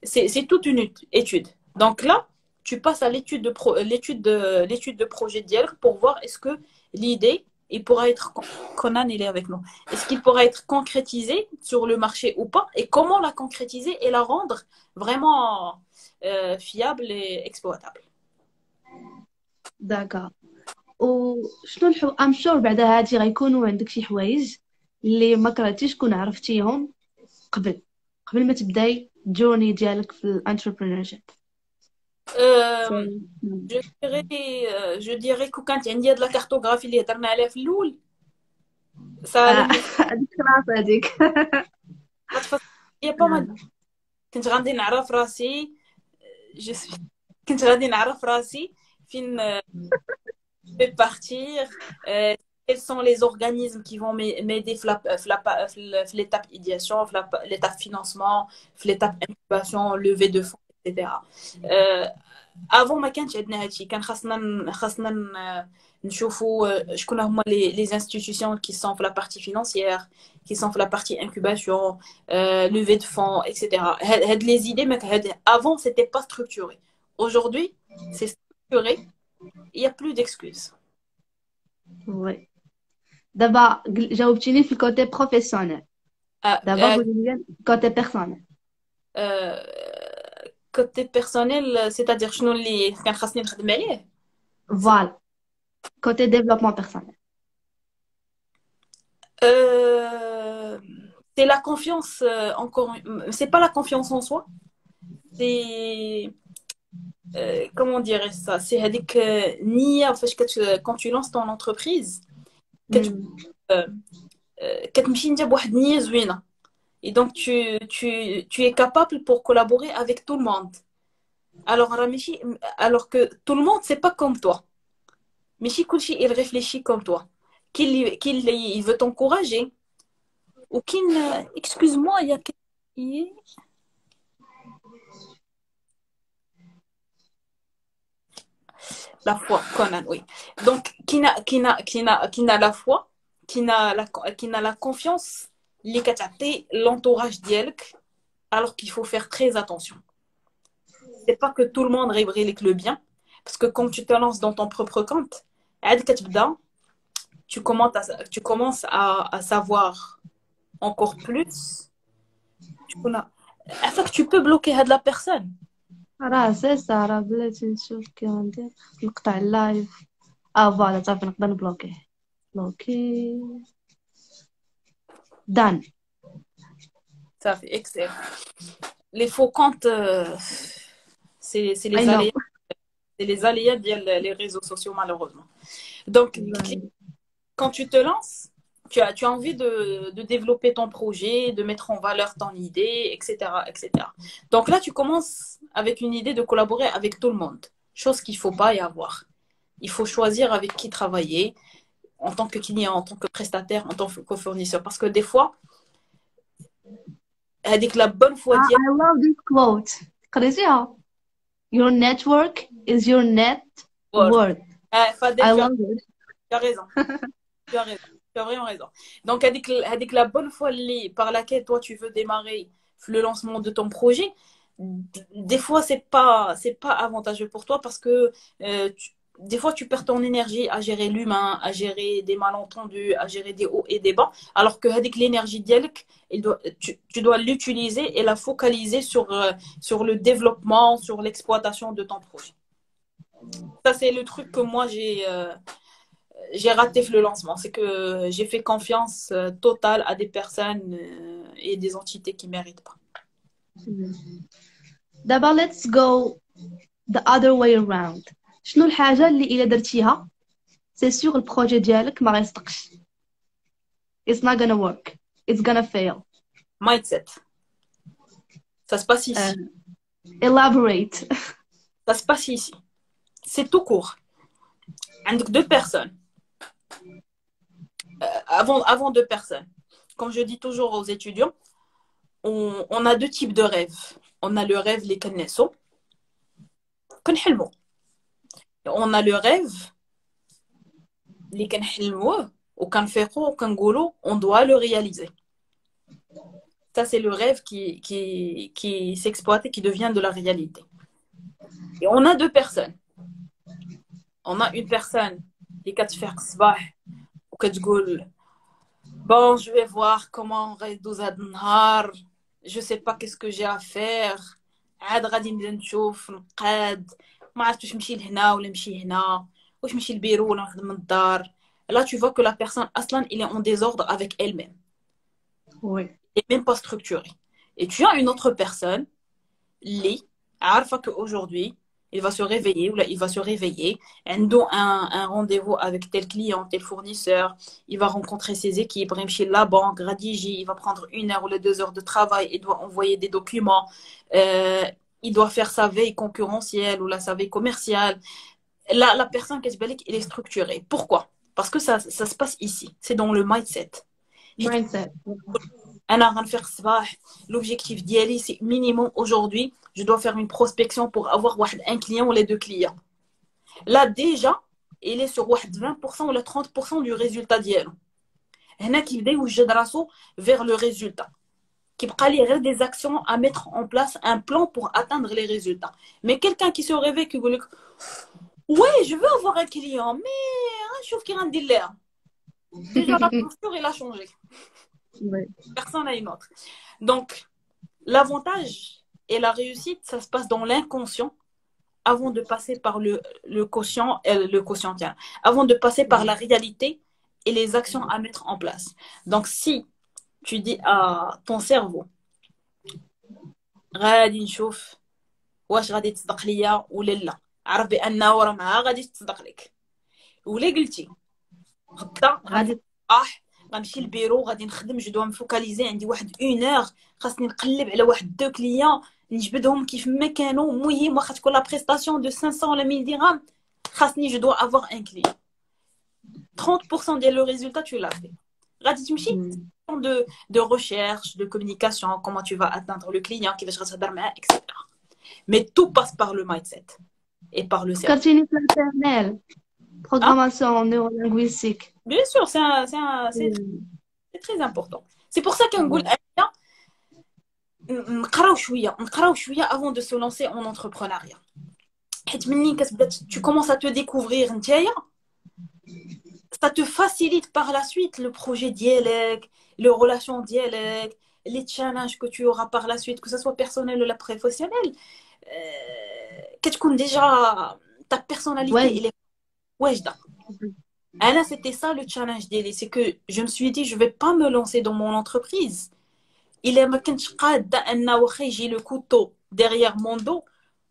C'est toute une étude. Donc là, tu passes à l'étude de projet ديالك pour voir est-ce que l'idée il pourra être Conan il est avec nous. Est-ce qu'il pourra être concrétisé sur le marché ou pas et comment la concrétiser et la rendre vraiment fiable et exploitable. D'accord. وشنو ام شور بعد هادي غيكونوا عندك شي حوايج اللي ما كرهتيش كون عرفتيهم قبل ما تبداي الجورني ديالك في الانتربرينورشيب؟ Euh, je dirais que quand il y a de la cartographie اللي هضرنا عليها في الأول ça allait me هذيك خلاص هذيك. faire il y a pas mal كنت غادي نعرف راسي je suis كنت غادي نعرف راسي فين je vais partir quels sont les organismes qui vont m'aider في l'étape idéation في l'étape financement في l'étape incubation levée de fonds etc. افون ما كانش عندنا هادشي كان خاصنا نشوفوا شكون هما لي انستيتيوشن كي سون في لا بارتي فينانسيير كي سون في لا بارتي انكوباسيون لوفي دو فون اكسيتيرا هاد لي زيدي ما افون سيتي با ستركتوري aujourd'hui c'est structuré il y a plus d'excuses وي دابا جاوبتيني في الكوتي بروفيسيونيل. دابا قولي لي كوتي بيرسونيل. كوتي بيرسونيل c'est-à-dire شنو اللي كان خاصني نخدم عليه فوالا كوتي ديفلوبمون بيرسونيل. C'est la confiance, encore. C'est pas la confiance en soi. C'est. Comment dire ça? C'est avec Nia, quand tu lances ton entreprise, كتمشي بواحد النية زوينة. Et donc, tu es capable pour collaborer avec tout le monde. Alors que tout le monde, c'est pas comme toi. Michi Kulchi, il réfléchit comme toi. Il veut t'encourager. Ou qu'il. Excuse-moi, il y a. La foi, Conan, oui. Donc, qui n'a la foi, qui n'a la confiance, l'entourage d'Yelk, alors qu'il faut faire très attention. C'est pas que tout le monde rébrille le bien, parce que quand tu te lances dans ton propre compte, tu commences à savoir encore plus. Afin que tu peux bloquer de la personne. راه سي راه بلاتي نشوف كي غندير نقطع اللايف. فوالا صافي نقدر نبلوكيه. بلوكي دان. صافي excellent. Les faux comptes c'est les aléas les aléas des réseaux sociaux malheureusement. Donc quand tu te lances, tu as envie de développer ton projet, de mettre en valeur ton idée, etc., etc. Donc là, tu commences avec une idée de collaborer avec tout le monde, chose qu'il ne faut pas y avoir. Il faut choisir avec qui travailler en tant que client, en tant que prestataire, en tant que fournisseur. Parce que des fois, avec la bonne foi I love this quote. قريتيها? Your network is your net worth. I love it. Tu as raison. Tu as raison. Tu as vraiment raison. Donc, avec la bonne foi par laquelle toi tu veux démarrer le lancement de ton projet, des fois c'est pas avantageux pour toi parce que des fois tu perds ton énergie à gérer l'humain, à gérer des malentendus, à gérer des hauts et des bas, alors que avec l'énergie d'Yelk, tu dois l'utiliser et la focaliser sur le développement, sur l'exploitation de ton projet. Ça c'est le truc que moi j'ai raté le lancement, c'est que j'ai fait confiance totale à des personnes et des entités qui ne méritent pas. دابا let's go the other way around. شنو الحاجة اللي إلا درتيها سي سيغ البروجي ديالك ما غيصدقش؟ It's not gonna work. It's gonna fail. Mindset. Ça se passe ici. Elaborate. Ça se passe ici. C'est tout court. Avec deux personnes. Avant deux personnes. Comme je dis toujours aux étudiants, on a deux types de rêves. On a le rêve les connaissons. On a le rêve les connaissons. On doit le réaliser. Ça, c'est le rêve qui s'exploite et qui devient de la réalité. Et on a deux personnes. On a une personne qui a fait ou qui dit bon, je vais voir comment je sais pas qu'est-ce que j'ai à faire. عاد غادي نبدا نشوف نقاد ما عرفتش واش نمشي لهنا ولا نمشي هنا واش نمشي للبيرو ولا نخدم من الدار. Là tu vois que la personne aslan il est en désordre avec elle-même. Oui. Et même pas structurée. Et tu as une autre personne li عارفه que aujourd'hui il va se réveiller ou là, il va se réveiller. Un rendez-vous avec tel client, tel fournisseur. Il va rencontrer ses équipes, chez la banque, Radigi, il va prendre 1 heure ou 2 heures de travail, il doit envoyer des documents. Euh, il doit faire sa veille concurrentielle ou sa veille commerciale. La personne qui elle est structurée. Pourquoi? Parce que ça se passe ici. C'est dans le mindset. Mindset. أنا غنفيق الصباح l'objectif ديالي c'est minimum aujourd'hui je dois faire une prospection pour avoir un client ou les 2 clients. Là déjà il est sur 20% ou 30% du résultat ديالو. هنا كيبدا يوجد راسو vers le résultat. كيبقى ليه غير des actions à mettre en place, un plan pour atteindre les résultats. Mais quelqu'un qui se réveille qui يقول لك ouais je veux avoir un client mais شوف كي غندير ليها. Déjà la posture il a changé. Ouais. Personne n'a une autre. Donc, l'avantage et la réussite, ça se passe dans l'inconscient avant de passer par le quotient, tiens, avant de passer par la réalité et les actions à mettre en place. Donc, si tu dis à ton cerveau, غادي نشوف واش غادي تصدق ليا ولا لا، عرف بأنه راه ما غاديش تصدق لك. ولا قلتي غدا غادي غنمشي للبيرو غادي نخدم جو دو مفوكاليزي عندي 1 اور خاصني نقلب على 2 كليون نجبدهم كيف ما كانوا المهم واخا تكون لا بريستاسيون دو 500 ولا 1000 درهم خاصني جو دو افوار ان كليون 30% ديال لو ريزولتا tu l'as fait غادي تمشي de recherche de communication comment tu vas atteindre le client كيفاش غتهضر معاه etc. mais tout passe par le mindset et par le cerveau. فكرتيني في الانترنال programmation neurolinguistique. Bien sûr, c'est très important. C'est pour ça qu'نقول نقراو شويه avant de se lancer en entrepreneuriat. حيت منين كتبدا tu commences à te découvrir نتايا ça te facilite par la suite le projet ديالك, les relations ديالك, les challenges que tu auras par la suite, que ce soit personnel ou la professionnelle. كتكون déjà ta personnalité elle est واجده. Là, c'était ça le challenge d'Eli, c'est que je me suis dit, je ne vais pas me lancer dans mon entreprise. Il est j'ai le couteau derrière mon dos,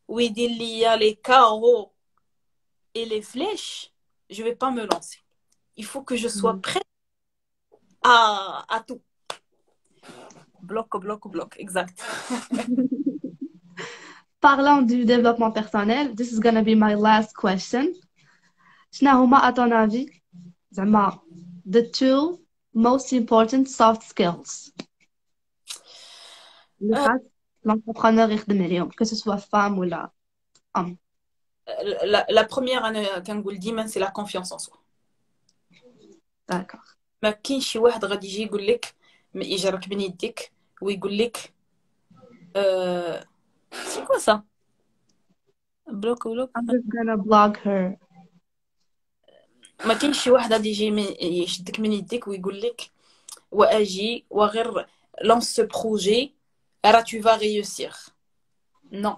où il y a les carreaux et les flèches, je ne vais pas me lancer. Il faut que je sois prête à tout. Bloc, exact. Parlant du développement personnel, this is gonna be my last question. شنو هما à ton avis زعما the 2 most important soft skills اللي خاص l'entrepreneur يخدم عليهم que ce soit femme ou la homme. La première أنا كنقول ديما c'est la confiance en soi. D'accord. ما كاينش شي واحد غادي يجي يقول لك ما يجرك بين يديك ويقول لك c'est quoi ça bloc I'm just gonna block her. ما كاينش شي واحد غادي يجي يشدك من يديك ويقول لك واجي وغير lance ce projet راه tu vas réussir. Non,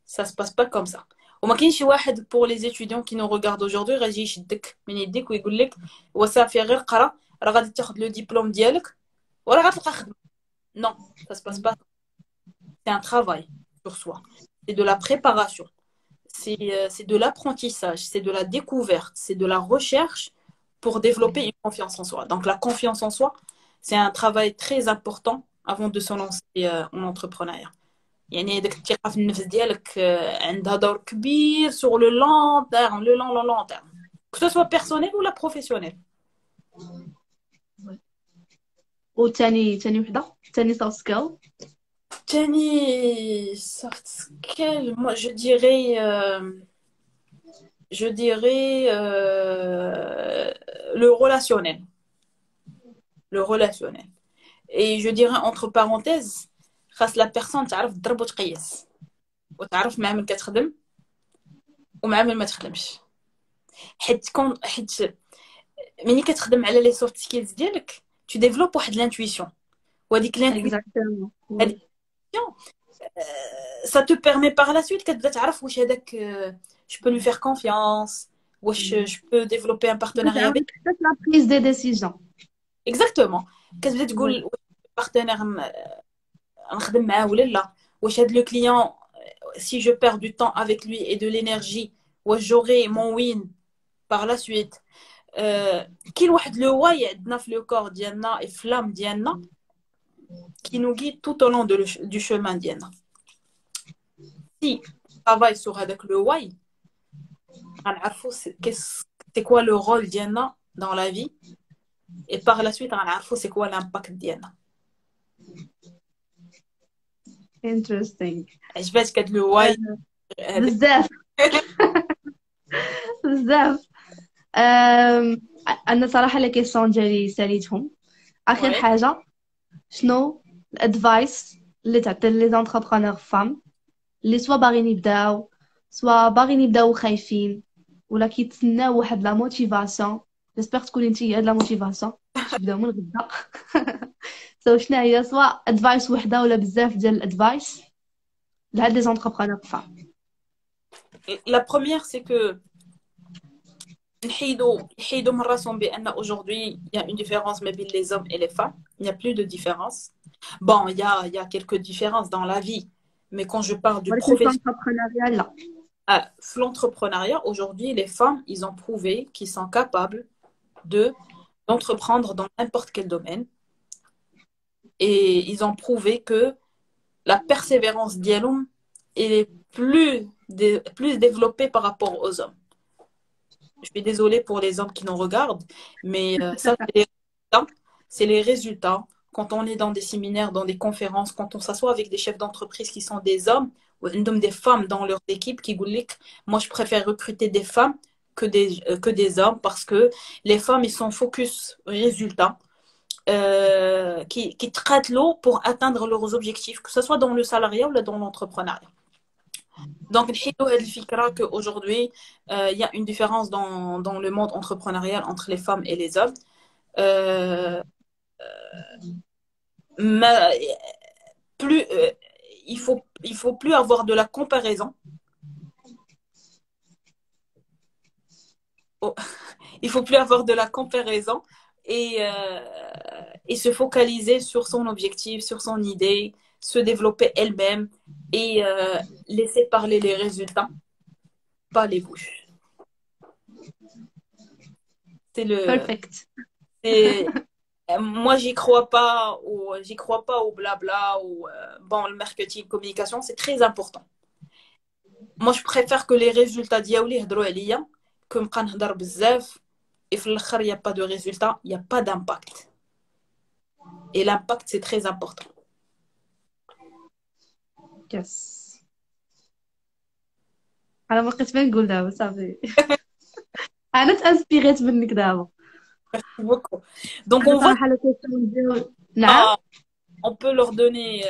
ça se passe pas comme ça. وما كاينش شي واحد pour les étudiants qui nous regardent aujourd'hui غادي يشدك من يديك ويقول لك وصافي غير قرا راه غادي تاخذ لو ديبلوم ديالك وراه غتلقى خدمه. Non, ça se passe pas. C'est un travail sur soi. C'est de la préparation. C'est de l'apprentissage, c'est de la découverte, c'est de la recherche pour développer une confiance en soi. Donc la confiance en soi, c'est un travail très important avant de se lancer en entrepreneuriat. يعني داك الثقة في النفس ديالك عندها دور كبير sur le long terme, le long terme. Que ce soit personnel ou la professionnelle. وثاني وحده ثاني soft skill. Jenny, soft skill, moi je dirais le relationnel. Le relationnel. Et je dirais entre parenthèses, خاص la personne تعرف تضرب وتقيس وتعرف مع من كتخدم ومع من ما تخدمش. حيت ملي كتخدم على لي سوفت سكيلز ديالك tu développes واحد l'intuition. وهذيك l'intuition ça te permet par la suite كتبدا تعرف واش هذاك je peux lui faire confiance واش je peux développer un partenariat avec la prise des décisions. exactement كتبدا تقول partenaire نخدم معاه ولا لا واش هاد لو كليون si je perds du temps avec lui et de l'énergie, j'aurai mon win par la suite. كاين واحد لو واي عندنا في لو كور ديالنا et flamme ديالنا qui nous guide tout au long du chemin ديالنا. Si on travaille sur avec le why, غنعرفوا c'est quoi le rôle ديالنا dans la vie et par la suite غنعرفوا c'est quoi l'impact ديالنا. Interesting. عجبتك هاد لو واي بزاف بزاف. انا صراحه لي كيسيون ديالي ساليتهم. اخر حاجه شنو الادفايس اللي تعطي لي زونتربرونور فام اللي سوا باغيين يبداو سوا باغيين يبداو خايفين ولا كيتسناو واحد لا موتيفاسيون؟ جيسبر تكوني انت هاد لا موتيفاسيون تبداو من غدا. سو شنو هي سوا ادفايس وحده ولا بزاف ديال الادفايس لهاد لي زونتربرونور فام؟ La première, c'est que نحيدو من راسهم بأن aujourd'hui il y a une différence entre les hommes et les femmes. Il n'y a plus de différence. Bon, il y a quelques différences dans la vie, mais quand je parle du professionnel, l'entrepreneuriat, aujourd'hui, les femmes, ils ont prouvé qu'ils sont capables d'entreprendre dans n'importe quel domaine. Et ils ont prouvé que la persévérance d'Yalom est plus développée par rapport aux hommes. Je suis désolée pour les hommes qui nous regardent, mais ça, c'est les résultats. Quand on est dans des séminaires, dans des conférences, quand on s'assoit avec des chefs d'entreprise qui sont des hommes, ou des femmes dans leur équipe qui disent moi je préfère recruter des femmes que des hommes parce que les femmes ils sont focus résultats qui traitent l'eau pour atteindre leurs objectifs, que ce soit dans le salariat ou dans l'entrepreneuriat. Donc, qu'aujourd'hui, il y a une différence dans le monde entrepreneurial entre les femmes et les hommes. Mais il faut plus avoir de la comparaison. Il faut plus avoir de la comparaison et se focaliser sur son objectif, sur son idée, se développer elle-même et laisser parler les résultats, pas les bouches. C'est le. Perfect. Moi, j'y crois pas au blabla ou bon, le marketing, communication, c'est très important. Moi, je préfère que les résultats diaouli يهضروا عليا que نبقى نهضر بزاف et في الاخر il y a pas de résultat, il y a pas d'impact. Et l'impact c'est très important. Yes. انا ما بقيت ما نقول دابا صافي. انا تانسبيريت منك دابا. Merci beaucoup. Donc on va نعم. On peut leur donner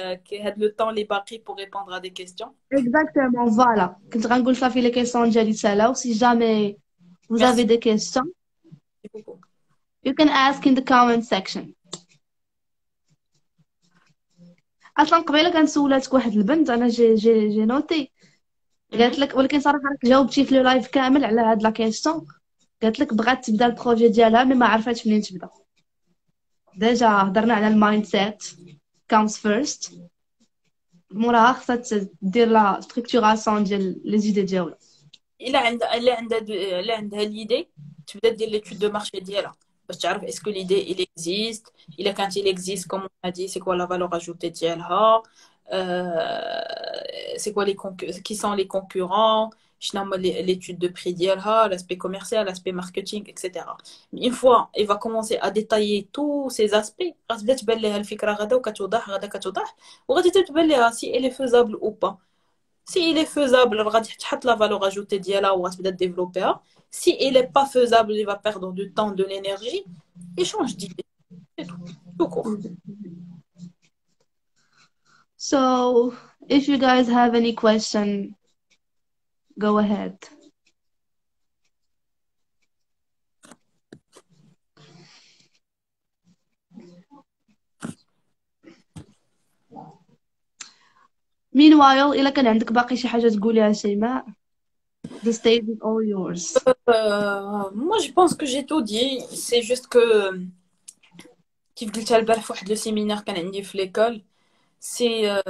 le temps les baqis pour répondre à des questions. Exactement, voilà. كنت غنقول صافي les questions ديالي سالاو. Si jamais vous avez des questions, you can ask in the comment section. اصلا قبيله كنسولاتك واحد البنت انا جي نوتي قالت لك ولكن صراحه راك جاوبتي في لو لايف كامل على هاد لا كيسيون. قالت لك بغات تبدا البروجي ديالها مي ما عرفتش منين تبدا. ديجا هضرنا على المايند سيت comes first. موراها خصها دير لا ستركتوراسيون ديال لي زيدي ديالها. الا عندها ليدي تبدا دير ليتود دو مارشي ديالها باش تعرف اسكو ليدي il existe. الا كانت il existe comme on a dit c'est quoi la valeur ajoutée ديالها, c'est quoi qui sont les concurrents, شنو هما l'étude de prix ديالها, l'aspect commercial, l'aspect marketing, etc. Une fois il va commencer à détailler tous ces aspects غتبدا تبان ليها الفكره غدا كتوضح وغادي تبان ليها si elle est faisable ou pas. Si il est faisable, غادي تحط la valeur ajoutée ديالها وغتبدا développer. Si il est pas faisable, il va perdre du temps, de l'énergie et change d'idée. C'est tout court. So, if you guys have any question, go ahead. Meanwhile, إلا كان عندك باقي شي حاجة تقوليها شيماء, the stage is all yours. Moi, je pense que j'ai tout dit. C'est juste que كيف قلتها البارح في واحد لو سيمينار كان عندي في l'école, c'est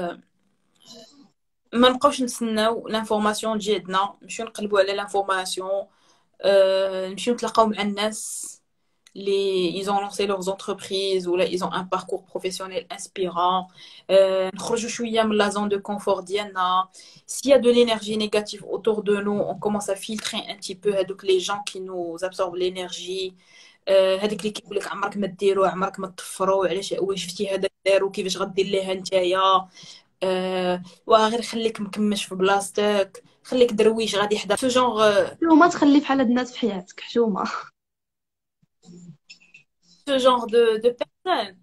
ما نبقاوش نستناو لانفورماسيون تجي عندنا، نمشيو نقلبوا على لانفورماسيون، نمشيو نتلاقاو مع الناس اللي ils ont lancé leurs entreprises ou là ils ont un parcours professionnel inspirant. نخرجوا شويه من la zone de confort ديالنا. S'il y a de l'énergie négative autour de nous, on commence à filtrer un petit peu هذوك les gens qui nous absorbent l'énergie. هذيك اللي كيقول لك عمرك ما ديرو، عمرك ما تطفروا، علاش واش شفتي هذا دارو كيفاش غدير ليها نتايا. وغير خليك مكمش في بلاصتك، خليك درويش غادي يحضر سو جونغ. حشومة تخلي بحال هاد الناس في حياتك، حشومة. Ce genre de personnes,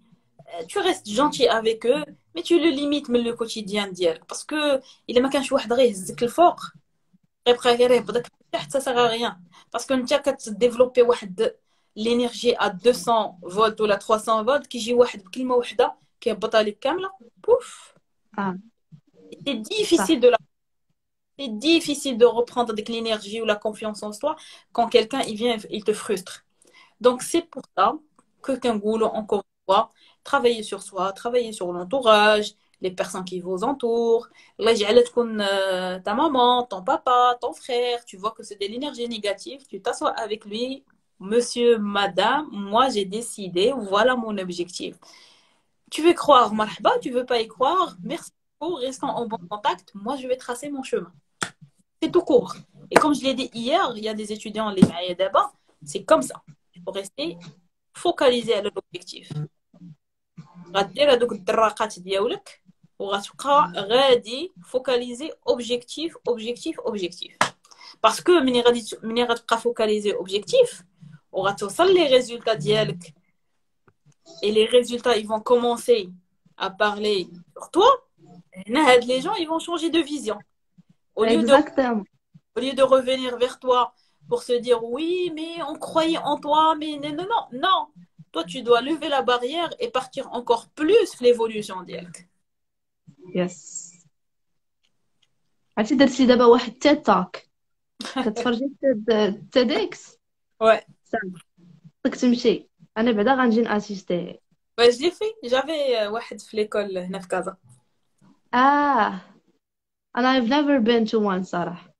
tu restes gentil avec eux, mais tu le limites من le quotidien ديالك باسكو الا ما كانش واحد غير يهزك الفوق غيبقى غير يهبطك تحت، ça sert à rien باسكو انت كتديفلوبي واحد لينيرجي ا 200 فولت ولا 300 فولت، كيجي واحد بكلمه واحده كيهبطها لك كامله بوف. اه C'est صح. difficile de la c'est difficile de reprendre avec l'énergie ou la confiance en soi quand quelqu'un il vient il te frustre. Donc c'est pour ça que Kangoulou, encore une fois, travailler sur soi, travailler sur l'entourage, les personnes qui vous entourent. Là, ta maman, ton papa, ton frère, tu vois que c'est de l'énergie négative, tu t'assois avec lui, monsieur, madame, moi j'ai décidé, voilà mon objectif. Tu veux croire, marhaba, tu veux pas y croire, merci beaucoup, restons en bon contact, moi je vais tracer mon chemin. C'est tout court. Et comme je l'ai dit hier, il y a des étudiants, les d'abord, c'est comme ça. Il faut rester focalisé على l'objectif. غدير هذوك الدراقات ديالك وغتبقى غادي فوكاليزي اوبجيكتيف اوبجيكتيف اوبجيكتيف باسكو ملي غتبقى فوكاليزي اوبجيكتيف وغتوصل لي ريزولتا ديالك et les résultats ils vont commencer à parler sur toi. هنا هاد les gens ils vont changer de vision au lieu de Exactement. au lieu de revenir vers toi pour se dire oui, mais on croyait en toi, mais non, non, non, non. Toi, tu dois lever la barrière et partir encore plus l'évolution ديالك. Yes. عرفتي درتي دابا واحد تيد توك، كتفرجي تيد اكس Ouais. خصك تمشي. انا بعدا غنجي ناسيستي. Ouais, je l'ai fait. J'avais واحد في l'école هنا في كازا. and I've never been to one صراحة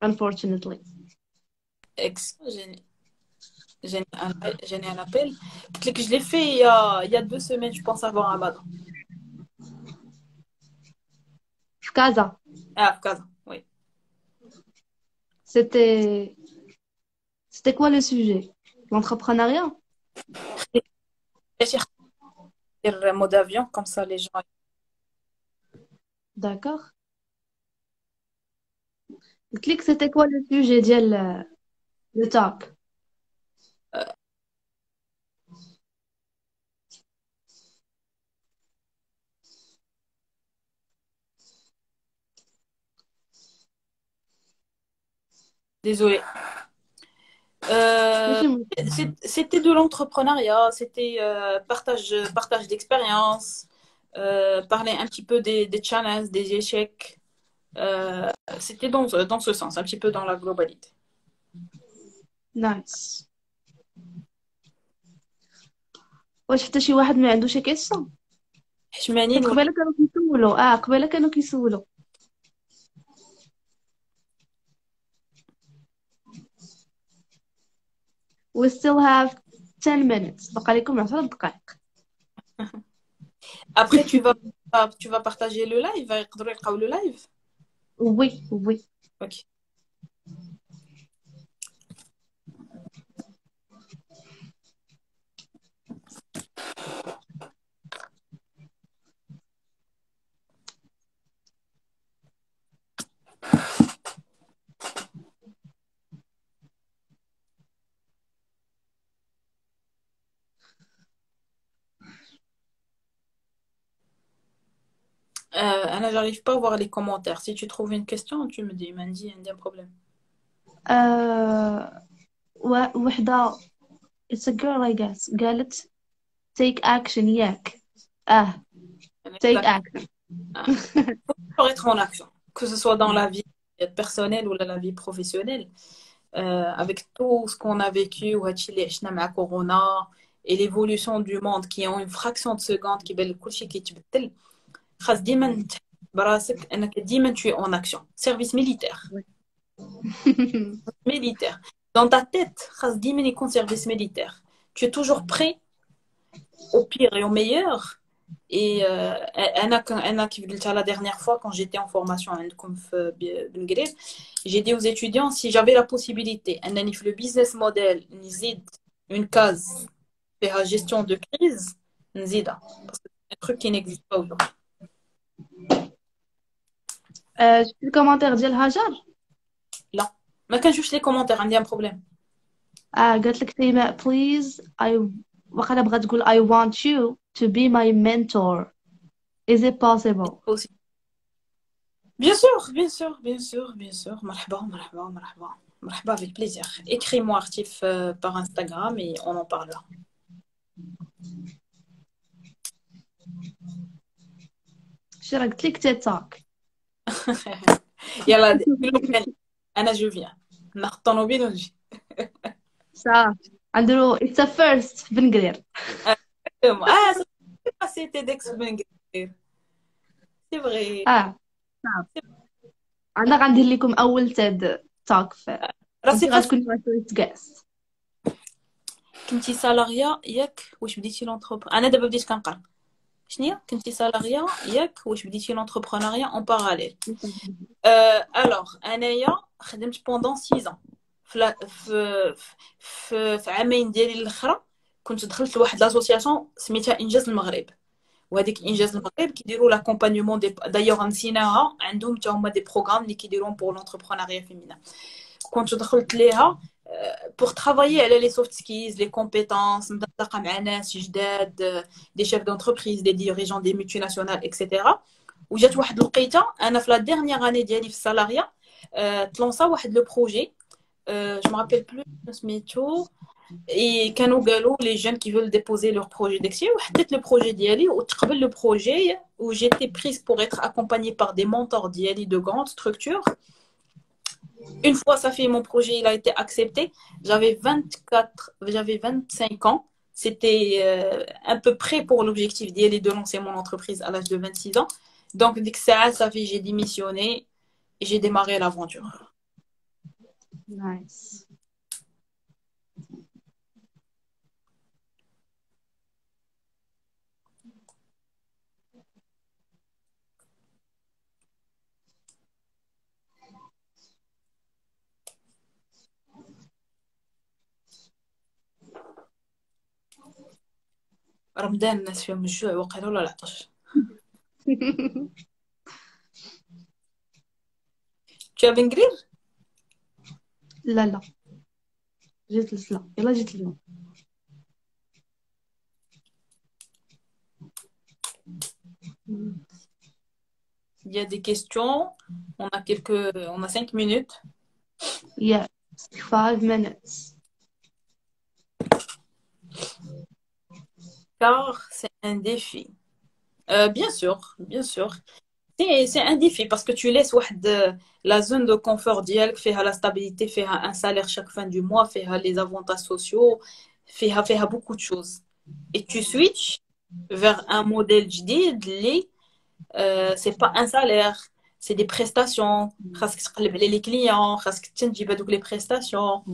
unfortunately. J'ai un appel. Je l'ai fait il y a 2 semaines, je pense, avant Ramadan. في كازا. Ah, في كازا, oui. C'était quoi le sujet? L'entrepreneuriat? J'ai un mode avion, comme ça les gens. D'accord. قلت لك c'était quoi le sujet ديال le talk? Désolée. C'était de l'entrepreneuriat, c'était partage d'expérience, parler un petit peu des challenges, des échecs. C'était dans ce sens, un petit peu dans la globalité. Nice. واش حتى شي واحد ما عنده شي كيسيون؟ حشمانين قبيله كانوا كيسولوا قبيله كانوا كيسولوا. We still have 10 minutes. بقى لكم 10 دقائق. Après, tu vas partager le live, يقدروا يلقاو le live. Oui, oui. Ok. Anna, j'arrive pas à voir les commentaires. Si tu trouves une question, tu me dis, Mandy, il y a un problème. وحدة it's a girl I guess قالت take action ياك. Take action. Faut être en action, que ce soit dans la vie personnelle ou la vie professionnelle. Avec tout ce qu'on a vécu, Corona et l'évolution du monde qui est en une fraction de seconde qui belle كلشي كيتبدل. خاص ديما تحس براسك انك ديما tu es en action. Service militaire. Ouais. Militaire. Dans ta tête, خاص ديما يكون service militaire. Tu es toujours prêt au pire et au meilleur. Et أنا كيف قلتها la dernière fois quand j'étais en formation عندكم في بالمغرب, j'ai dit aux étudiants si j'avais la possibilité أنني في le business model نزيد une case فيها gestion de crise نزيدها parce que c'est un truc qui n'existe pas aujourd'hui. شفت الكومنتير ديال هاجر لا ما كنشوفش لي كومونتير, عندي un problème. قالت لك تيماء please وقيلا بغات تقول I want you to be my mentor is it possible Aussi. Bien sûr, bien sûr, bien sûr, bien sûr. مرحبا مرحبا مرحبا مرحبا, avec plaisir. Écris-moi Artif par Instagram et on en parlera. شي راه قلت لك تيك توك يلا انا جو فيان ناخذ الطوموبيل ونجي. صافي نديرو it's a first في بنقرير c'était d'expérience. C'est vrai. صافي انا غندير لكم اول تيد توك في راسي كنتي غتكوني فيرست جاست كنتي سالاريا ياك واش بديتي لونتربر. انا دابا بديت كنقرا. شنو كنتي سالاريا ياك واش بديتي لونتربرونيا اون باراليل. الوغ انايا خدمت بوندون 6 ans في عامين ديالي الاخرى. كنت دخلت لواحد لاسوسياسيون سميتها انجاز المغرب, وهذيك انجاز المغرب كيديروا لاكومبانيمون دايوغ نسيناها, عندهم حتى هما دي بروغرام اللي كيديروهم بور لونتربرونيا فيمينا. كنت دخلت ليها pour travailler على les soft skills, les compétences, نتلاقى مع ناس جداد, des chefs d'entreprise, des dirigeants des multinationales, etc. وجات واحد الوقيته انا في لا ديرنيير اني ديالي في السالاريا تلونسا واحد لو بروجي, je me rappelle plus سميتو, et كانوا قالوا les jeunes qui veulent déposer leur projet d'excellence وحطيت le projet ديالي وتقبل le projet où j'étais prise pour être accompagnée par des mentors ديالي de grandes structures. Une fois ça fait, mon projet il a été accepté. J'avais 25 ans. C'était à peu près pour l'objectif d'y aller de lancer mon entreprise à l'âge de 26 ans. Donc dès que ça fait, j'ai démissionné et j'ai démarré l'aventure. نايس رمضان الناس فيهم الجوع وقيل ولا العطش. Tu as Bengrir? لا لا جيت لسلا يلا جيت اليوم Il y a des questions. On a 5 minutes. yes 5 minutes Car c'est un défi. Bien sûr, bien sûr. C'est un défi parce que tu laisses la zone de confort ديالك فيها la stabilité, فيها un salaire chaque fin du mois, فيها les avantages sociaux, فيها beaucoup de choses. Et tu switches vers un modèle جديد اللي c'est pas un salaire, c'est des prestations. خاصك تقلب على les clients, خاصك تنجيب هذوك les prestations.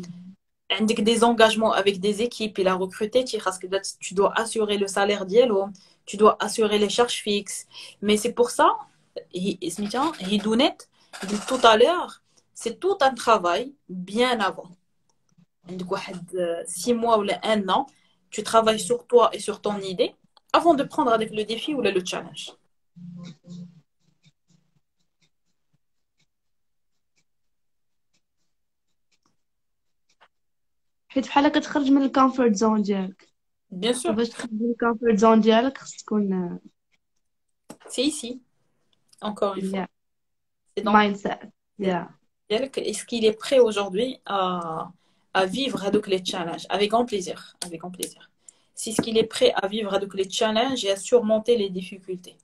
عندك des engagements avec des équipes, il a recruté, tu dois assurer le salaire d'Yellow, tu dois assurer les charges fixes. Mais c'est pour ça, Hidounet, tout à l'heure, c'est tout un travail bien avant. 6 mois ou 1 an, tu travailles sur toi et sur ton idée avant de prendre avec le défi ou le challenge. حيت بحال كتخرج من الكومفورت زون ديالك Bien sûr, باش تخرج من الكومفورت زون ديالك خص تكون c'est ici, encore une fois. yeah C'est dans mindset yeah est-ce qu'il est prêt aujourd'hui à vivre avec les challenges? Avec grand plaisir, avec grand plaisir. Si ce qu'il est prêt à vivre avec les challenges et à surmonter les difficultés.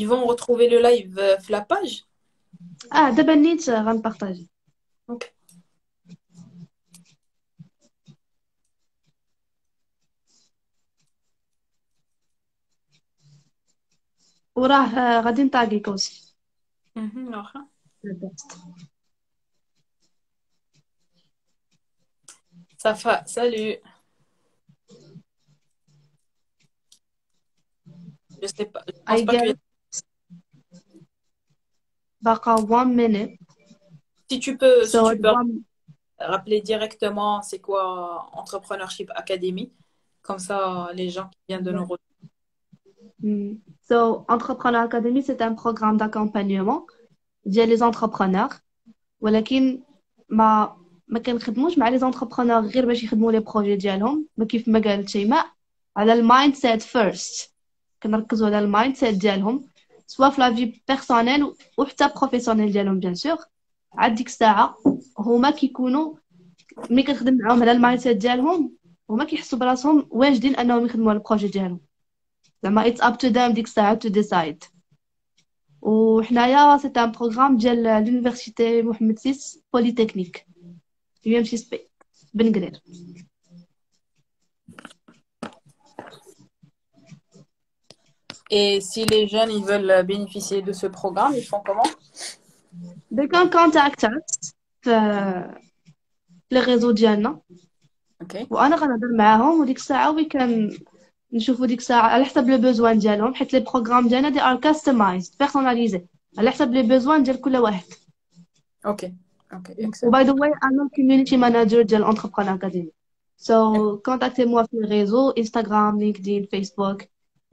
ils vont retrouver le live sur la page. دابا نيت غنبارطاجي. Ok. وراه غادي نطاغيك aussi. واخا. Safa, salut. Je sais pas, je I pense pas que guess باقا 1 minute. si tu So peux rappeler directement c'est quoi Entrepreneurship Academy, comme ça les gens qui viennent de nous rejoindre. So Entrepreneur Academy c'est un programme d'accompagnement ديال les entrepreneurs. ولكن ما كنخدموش مع لي زونتربرونور غير باش يخدموا لي بروجي ديالهم، ما كيف ما قالت شيماء، على المايند سيت فيرست. كنركزوا على المايند سيت ديالهم سوا في لا في بيرسونيل وحتى بروفيسيونيل ديالهم بيان سور. عاد ديك الساعه هما كيكونوا ملي كنخدم معاهم على المايند سيت ديالهم هما كيحسوا براسهم واجدين انهم يخدموا على البروجي ديالهم. زعما اتس اب تو ذم ديك الساعه تو ديسايد. وحنايا سي ان بروغرام ديال لونيفرسيتي محمد سيس بوليتكنيك يو ام سي سبي بن قرير. Et si les jeunes ils veulent bénéficier de ce programme, ils font comment? They can contact us في لي ريزو ديالنا Ok. وانا غنهضر معاهم وديك الساعه وي كان نشوفوا ديك الساعه على حسب لي بوزوان ديالهم، حيت لي بروغرام ديالنا دي ار كاستمايزد بيرسوناليزي على حسب لي بوزوان ديال كل واحد. Ok. Ok. Excellent. وباي ذا واي انا الكوميونيتي ماناجر ديال انتربرونور اكاديمي. سو كونتاكتي موا في الريزو انستغرام لينكدين فيسبوك.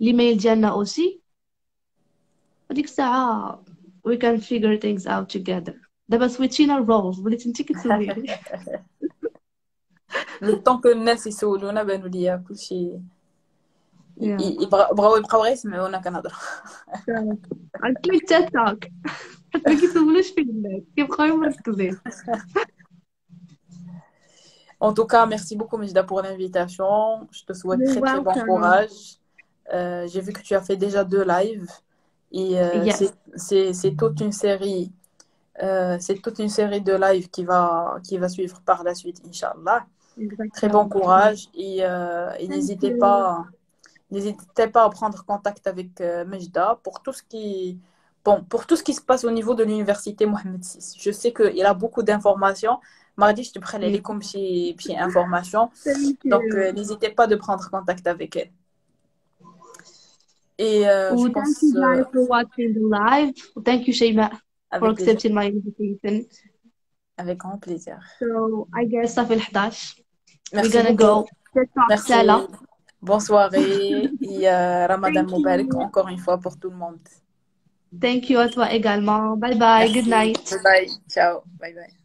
الايميل ديالنا اوسي وديك الساعه we can figure things out together. دابا سويتشينا الرولز وليت انت كتسوليني. Le temps que الناس يسولونا بانوا ليا كلشي Yeah. بغاو غير يسمعونا كنهضروا. قلت لك تيك توك حتى ما كيسولوش فيا كيبقاو مركزين. En tout cas, merci beaucoup Majda pour l'invitation. Je te souhaite You're très très bon welcome. courage. J'ai vu que tu as fait déjà 2 lives et Yes. c'est toute une série. C'est toute une série de lives qui va suivre par la suite, Inch'Allah. Très bon Exactement. courage et Thank n'hésitez pas à prendre contact avec Majda pour tout ce qui, bon, pour tout ce qui se passe au niveau de l'université Mohamed VI. Je sais qu'il a beaucoup d'informations. Mardi, je te prends les comme chez informations. Thank Donc, you. n'hésitez pas de prendre contact avec elle. Et je Thank pense you guys for watching the live. Thank you Shayma for avec plaisir. accepting my invitation. Avec grand plaisir. So I guess ça fait 11. We're Merci gonna beaucoup. go. TikTok Merci. Salah. Bonne soirée et Ramadan Thank Mubarak you. encore une fois pour tout le monde. Thank you à toi également. Bye bye. Good Merci. night. Bye bye. Ciao. Bye bye.